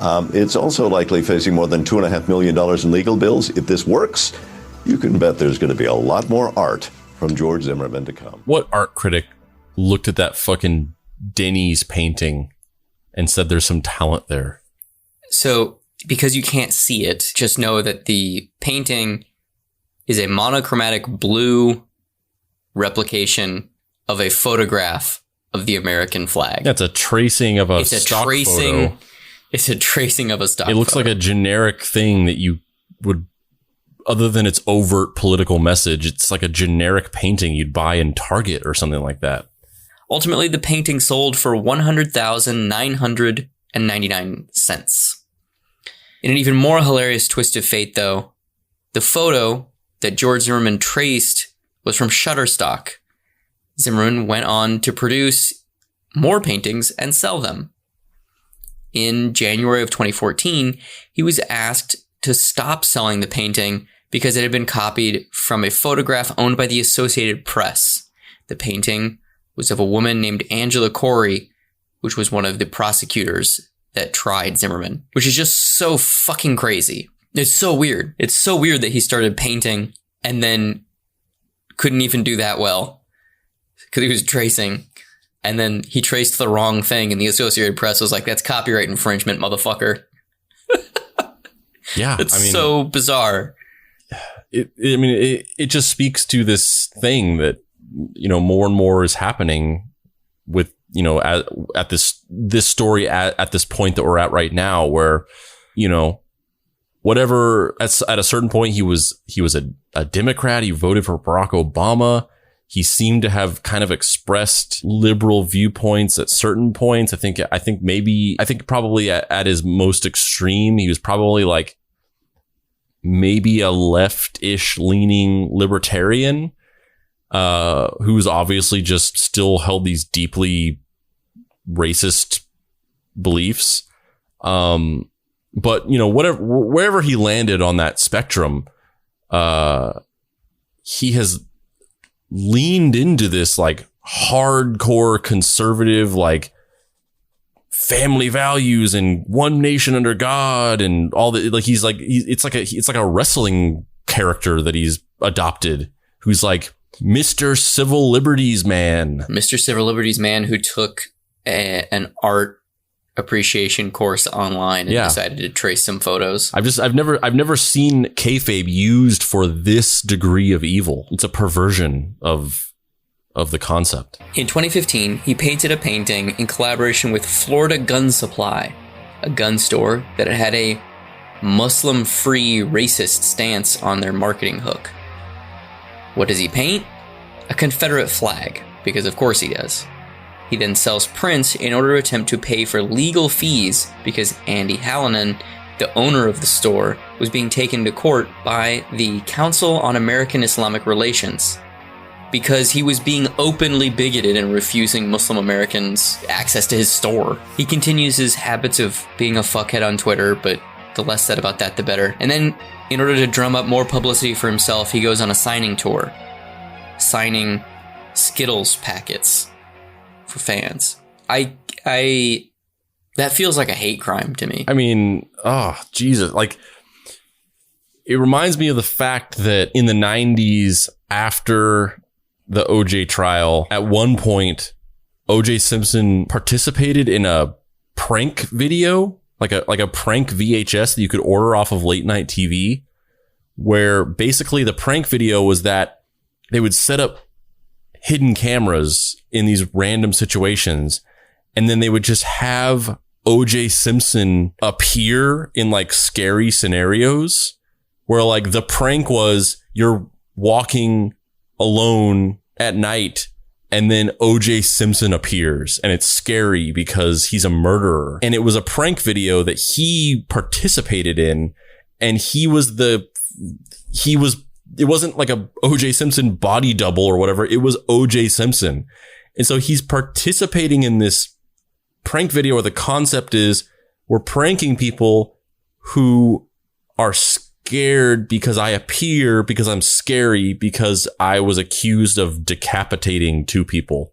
It's also likely facing more than $2.5 million in legal bills. If this works, you can bet there's going to be a lot more art from George Zimmerman to come. What art critic looked at that fucking Denny's painting and said there's some talent there? So, because you can't see it, just know that the painting is a monochromatic blue replication of a photograph of the American flag. That's a tracing of a stock photo. It's a tracing of a stock photo. It looks like a generic thing that you would, other than its overt political message, it's like a generic painting you'd buy in Target or something like that. Ultimately, the painting sold for $100,999. In an even more hilarious twist of fate, though, the photo that George Zimmerman traced was from Shutterstock. Zimmerman went on to produce more paintings and sell them. In January of 2014, he was asked to stop selling the painting because it had been copied from a photograph owned by the Associated Press. The painting was of a woman named Angela Corey, which was one of the prosecutors that tried Zimmerman, which is just so fucking crazy. It's so weird. It's so weird that he started painting and then couldn't even do that well because he was tracing. And then he traced the wrong thing, and the Associated Press was like, that's copyright infringement, motherfucker. Yeah. It's so bizarre. It just speaks to this thing that, more and more is happening with, at this story at this point that we're at right now, where, whatever, at a certain point, he was a Democrat. He voted for Barack Obama. He seemed to have kind of expressed liberal viewpoints at certain points. I think probably at his most extreme, he was probably like maybe a left-ish leaning libertarian, who's obviously just still held these deeply racist beliefs. But wherever he landed on that spectrum, he has leaned into this like hardcore conservative, like family values and one nation under God and all that. Like it's like a wrestling character that he's adopted, who's like Mr. Civil Liberties Man. Mr. Civil Liberties Man who took an art appreciation course online and decided to trace some photos. I've never seen kayfabe used for this degree of evil. It's a perversion of the concept. In 2015, he painted a painting in collaboration with Florida Gun Supply, a gun store that had a Muslim-free racist stance on their marketing hook. What does he paint? A Confederate flag, because of course he does. He then sells prints in order to attempt to pay for legal fees because Andy Hallinan, the owner of the store, was being taken to court by the Council on American Islamic Relations because he was being openly bigoted and refusing Muslim Americans access to his store. He continues his habits of being a fuckhead on Twitter, but the less said about that, the better. And then, in order to drum up more publicity for himself, he goes on a signing tour, signing Skittles packets for fans. That feels like a hate crime to me. I mean, oh, Jesus. Like, it reminds me of the fact that in the 90s, after the OJ trial, at one point, OJ Simpson participated in a prank video, like a prank VHS that you could order off of late night TV, where basically the prank video was that they would set up hidden cameras in these random situations, and then they would just have OJ Simpson appear in like scary scenarios where like the prank was you're walking alone at night and then OJ Simpson appears and it's scary because he's a murderer. And it was a prank video that he participated in, and it wasn't like a OJ Simpson body double or whatever. It was OJ Simpson. And so he's participating in this prank video where the concept is we're pranking people who are scared because I appear, because I'm scary, because I was accused of decapitating two people.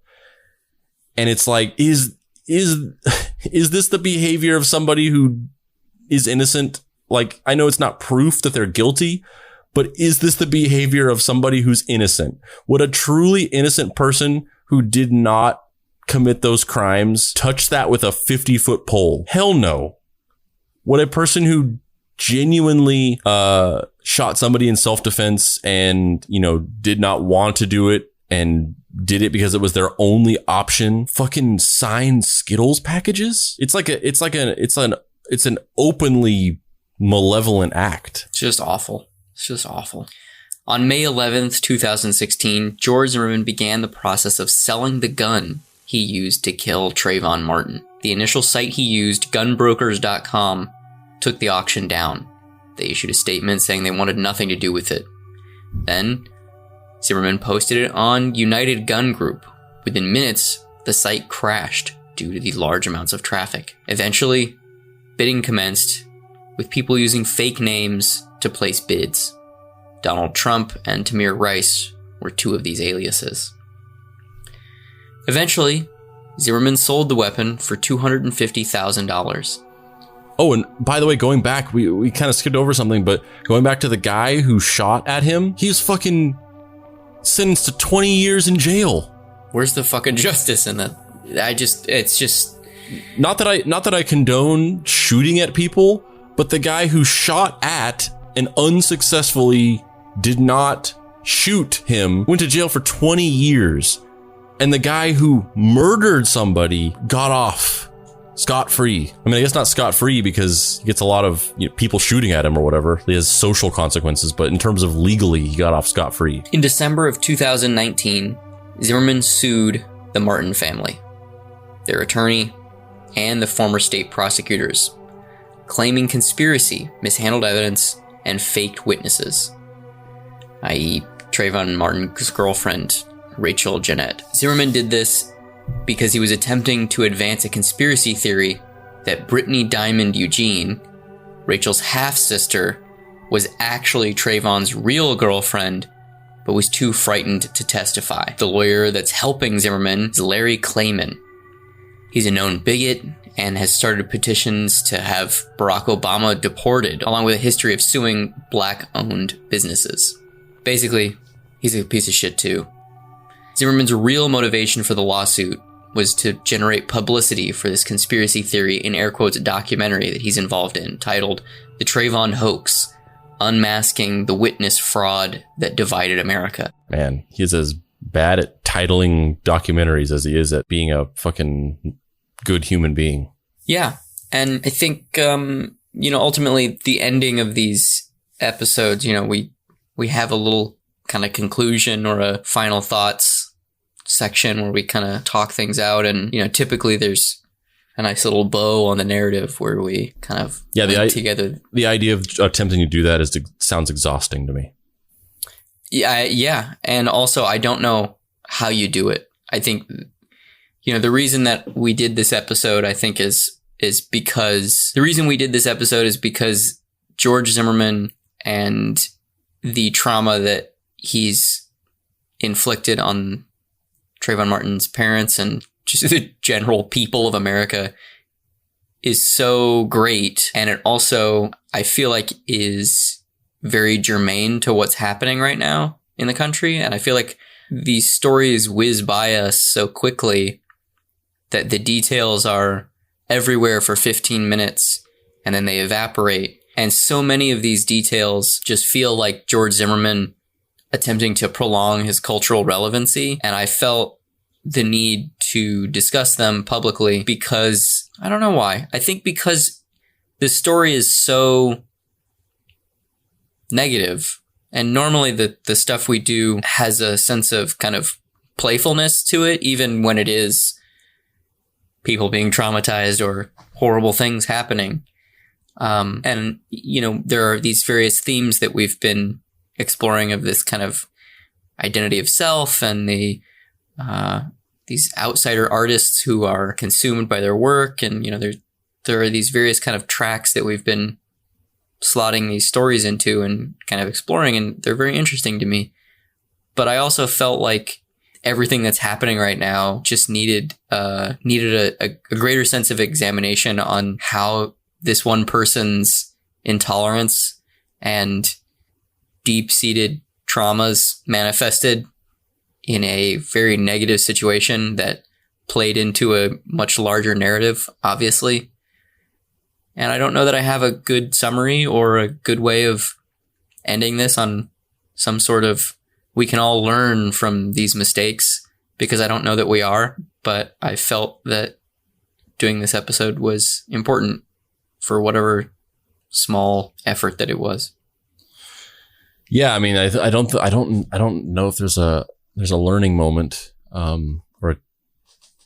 And it's like, is this the behavior of somebody who is innocent? Like, I know it's not proof that they're guilty, but is this the behavior of somebody who's innocent? Would a truly innocent person who did not commit those crimes touch that with a 50-foot pole? Hell no. Would a person who genuinely shot somebody in self-defense and, did not want to do it and did it because it was their only option, fucking sign Skittles packages? It's an openly malevolent act. It's just awful. It's just awful. On May 11th, 2016, George Zimmerman began the process of selling the gun he used to kill Trayvon Martin. The initial site he used, gunbrokers.com, took the auction down. They issued a statement saying they wanted nothing to do with it. Then, Zimmerman posted it on United Gun Group. Within minutes, the site crashed due to the large amounts of traffic. Eventually, bidding commenced, with people using fake names to place bids. Donald Trump and Tamir Rice were two of these aliases. Eventually, Zimmerman sold the weapon for $250,000. Oh, and by the way, going back, we kind of skipped over something, but going back to the guy who shot at him, he's fucking sentenced to 20 years in jail. Where's the fucking justice in that? It's just not that I condone shooting at people, but the guy who shot at and unsuccessfully did not shoot him went to jail for 20 years. And the guy who murdered somebody got off scot-free. I mean, I guess not scot-free because he gets a lot of people shooting at him or whatever. He has social consequences, but in terms of legally, he got off scot-free. In December of 2019, Zimmerman sued the Martin family, their attorney, and the former state prosecutors, claiming conspiracy, mishandled evidence, and faked witnesses, i.e. Trayvon Martin's girlfriend, Rachel Jeanette. Zimmerman did this because he was attempting to advance a conspiracy theory that Brittany Diamond Eugene, Rachel's half-sister, was actually Trayvon's real girlfriend, but was too frightened to testify. The lawyer that's helping Zimmerman is Larry Klayman. He's a known bigot and has started petitions to have Barack Obama deported, along with a history of suing black-owned businesses. Basically, he's a piece of shit too. Zimmerman's real motivation for the lawsuit was to generate publicity for this conspiracy theory, in air quotes, documentary that he's involved in, titled The Trayvon Hoax, Unmasking the Witness Fraud That Divided America. Man, he's as bad at titling documentaries as he is at being a fucking good human being. Yeah, and I think, ultimately the ending of these episodes, we have a little kind of conclusion or a final thoughts section where we kind of talk things out, and typically there's a nice little bow on the narrative where we kind of together. The idea of attempting to do that sounds exhausting to me. Yeah, and also I don't know how you do it. I think the reason that we did this episode, I think, is because the reason we did this episode is because George Zimmerman and the trauma that he's inflicted on Trayvon Martin's parents and just the general people of America is so great. And it also, I feel like, is very germane to what's happening right now in the country. And I feel like these stories whiz by us so quickly that the details are everywhere for 15 minutes and then they evaporate. And so many of these details just feel like George Zimmerman attempting to prolong his cultural relevancy. And I felt the need to discuss them publicly because, I don't know why. I think because this story is so negative. And normally the stuff we do has a sense of kind of playfulness to it, even when it is people being traumatized or horrible things happening. And there are these various themes that we've been exploring of this kind of identity of self and these outsider artists who are consumed by their work. And, there are these various kind of tracks that we've been slotting these stories into and kind of exploring, and they're very interesting to me. But I also felt like everything that's happening right now just needed a greater sense of examination on how this one person's intolerance and deep-seated traumas manifested in a very negative situation that played into a much larger narrative, obviously. And I don't know that I have a good summary or a good way of ending this on some sort of, we can all learn from these mistakes, because I don't know that we are, but I felt that doing this episode was important for whatever small effort that it was. Yeah, I mean, I don't know if there's a learning moment or a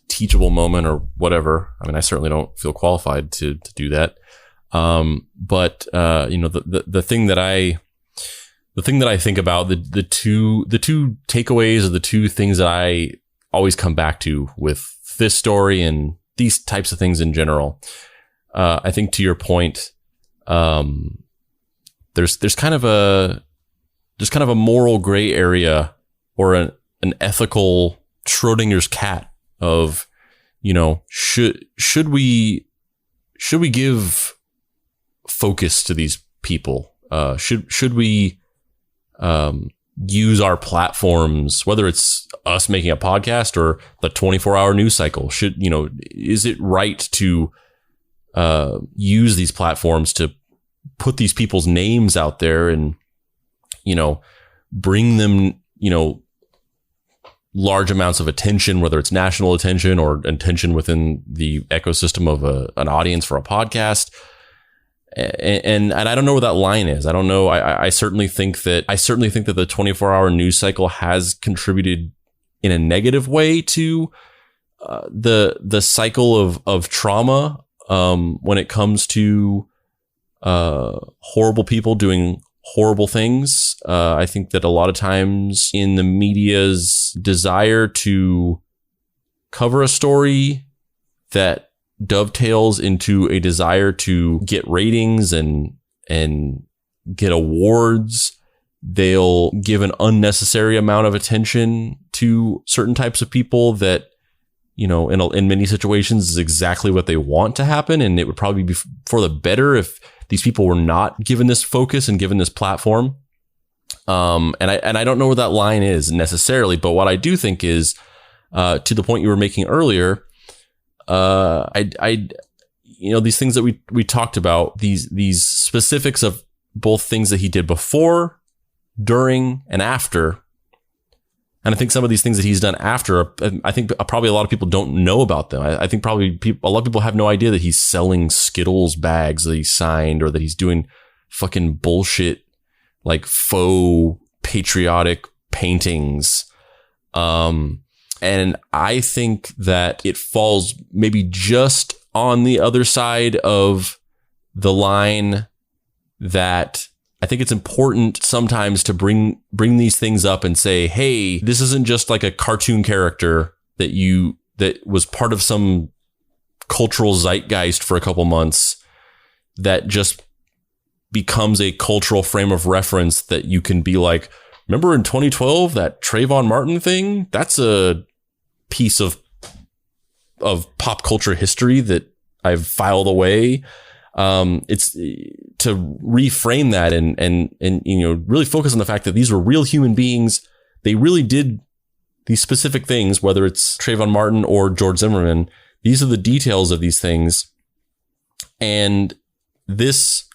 teachable moment or whatever. I mean, I certainly don't feel qualified to do that. But the thing that I think about, the two takeaways, or the two things that I always come back to with this story and these types of things in general. I think, to your point, there's kind of a moral gray area, or an ethical Schrodinger's cat of, should we give focus to these people? Should we use our platforms, whether it's us making a podcast or the 24-hour news cycle? Is it right to use these platforms to put these people's names out there and, bring them, large amounts of attention, whether it's national attention or attention within the ecosystem of an audience for a podcast? And I don't know where that line is. I don't know. I certainly think that the 24-hour news cycle has contributed in a negative way to the cycle of trauma when it comes to horrible people doing horrible things. I think that a lot of times in the media's desire to cover a story that dovetails into a desire to get ratings and get awards, they'll give an unnecessary amount of attention to certain types of people that, in many situations is exactly what they want to happen. And it would probably be for the better if these people were not given this focus and given this platform. And I don't know where that line is necessarily, but what I do think is, to the point you were making earlier, these things that we talked about, these specifics of both things that he did before, during, and after. And I think some of these things that he's done after, I think probably a lot of people don't know about them. I think probably a lot of people have no idea that he's selling Skittles bags that he signed, or that he's doing fucking bullshit like faux patriotic paintings. And I think that it falls maybe just on the other side of the line that I think it's important sometimes to bring these things up and say, hey, this isn't just like a cartoon character that was part of some cultural zeitgeist for a couple months that just becomes a cultural frame of reference that you can be like, remember in 2012, that Trayvon Martin thing? That's a piece of pop culture history that I've filed away. It's to reframe that and really focus on the fact that these were real human beings. They really did these specific things, whether it's Trayvon Martin or George Zimmerman. These are the details of these things. And this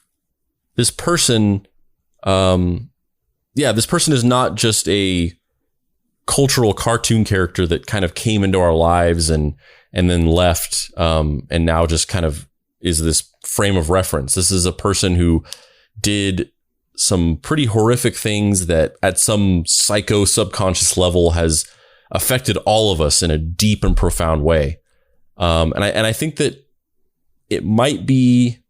person, this person is not just a cultural cartoon character that kind of came into our lives and then left, and now just kind of is this frame of reference. This is a person who did some pretty horrific things that at some psycho subconscious level has affected all of us in a deep and profound way. And I think that it might be,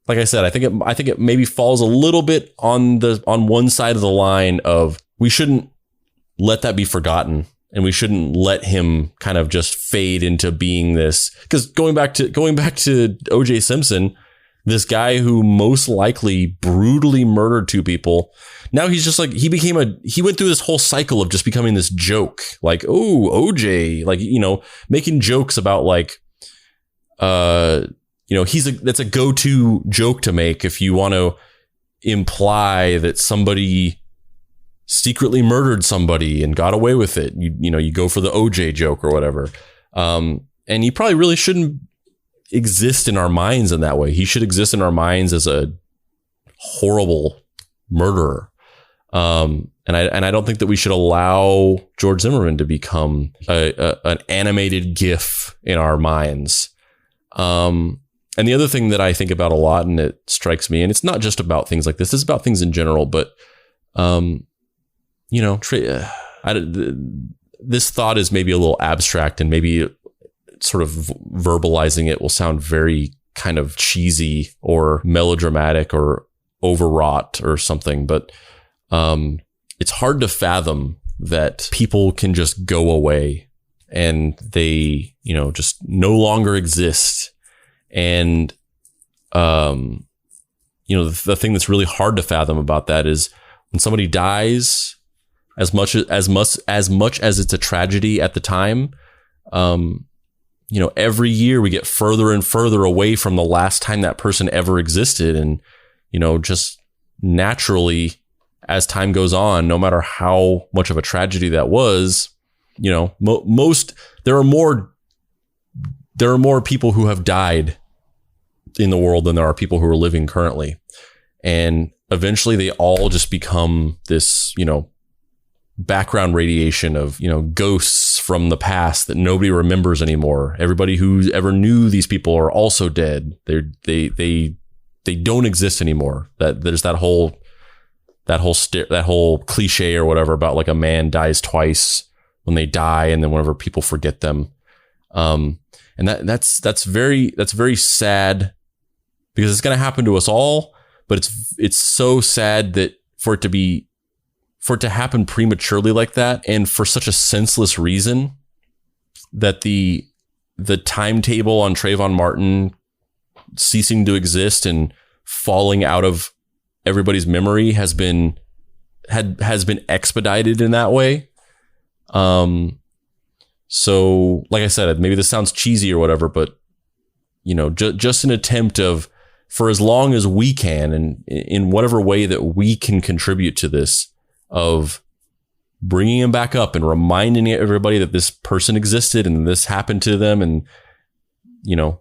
like I said, I think it maybe falls a little bit on one side of the line of, we shouldn't let that be forgotten, and we shouldn't let him kind of just fade into being this. Because going back to O.J. Simpson, this guy who most likely brutally murdered two people, now he's just like, he went through this whole cycle of just becoming this joke, like, oh, O.J., like, making jokes about like, that's a go-to joke to make if you want to imply that somebody secretly murdered somebody and got away with it. You go for the OJ joke or whatever. And he probably really shouldn't exist in our minds in that way. He should exist in our minds as a horrible murderer. And I don't think that we should allow George Zimmerman to become an animated GIF in our minds. And the other thing that I think about a lot, and it strikes me, and it's not just about things like this, it's about things in general, but, this thought is maybe a little abstract, and maybe sort of verbalizing it will sound very kind of cheesy or melodramatic or overwrought or something. But it's hard to fathom that people can just go away and they, just no longer exist. And, the thing that's really hard to fathom about that is when somebody dies, as much as it's a tragedy at the time, every year we get further and further away from the last time that person ever existed. And, just naturally, as time goes on, no matter how much of a tragedy that was, there are more people who have died in the world than there are people who are living currently. And eventually they all just become this, background radiation of, ghosts from the past that nobody remembers anymore. Everybody who ever knew these people are also dead. They don't exist anymore. That there's that whole cliche or whatever about like a man dies twice when they die, and then whenever people forget them. And that's very sad, because it's going to happen to us all, but it's so sad that for it to happen prematurely like that, and for such a senseless reason, that the timetable on Trayvon Martin ceasing to exist and falling out of everybody's memory has been expedited in that way. So like I said, maybe this sounds cheesy or whatever, but just an attempt of, for as long as we can, and in whatever way that we can contribute to this, of bringing him back up and reminding everybody that this person existed and this happened to them, and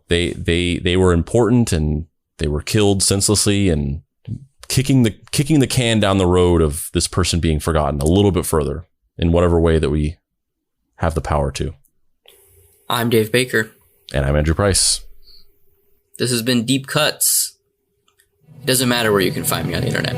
they were important and they were killed senselessly, and kicking the can down the road of this person being forgotten a little bit further in whatever way that we have the power to. I'm Dave Baker. And I'm Andrew Price. This has been Deep Cuts. It doesn't matter where you can find me on the internet.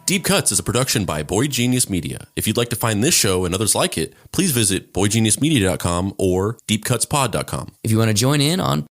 Deep Cuts is a production by Boy Genius Media. If you'd like to find this show and others like it, please visit boygeniusmedia.com or deepcutspod.com. If you want to join in on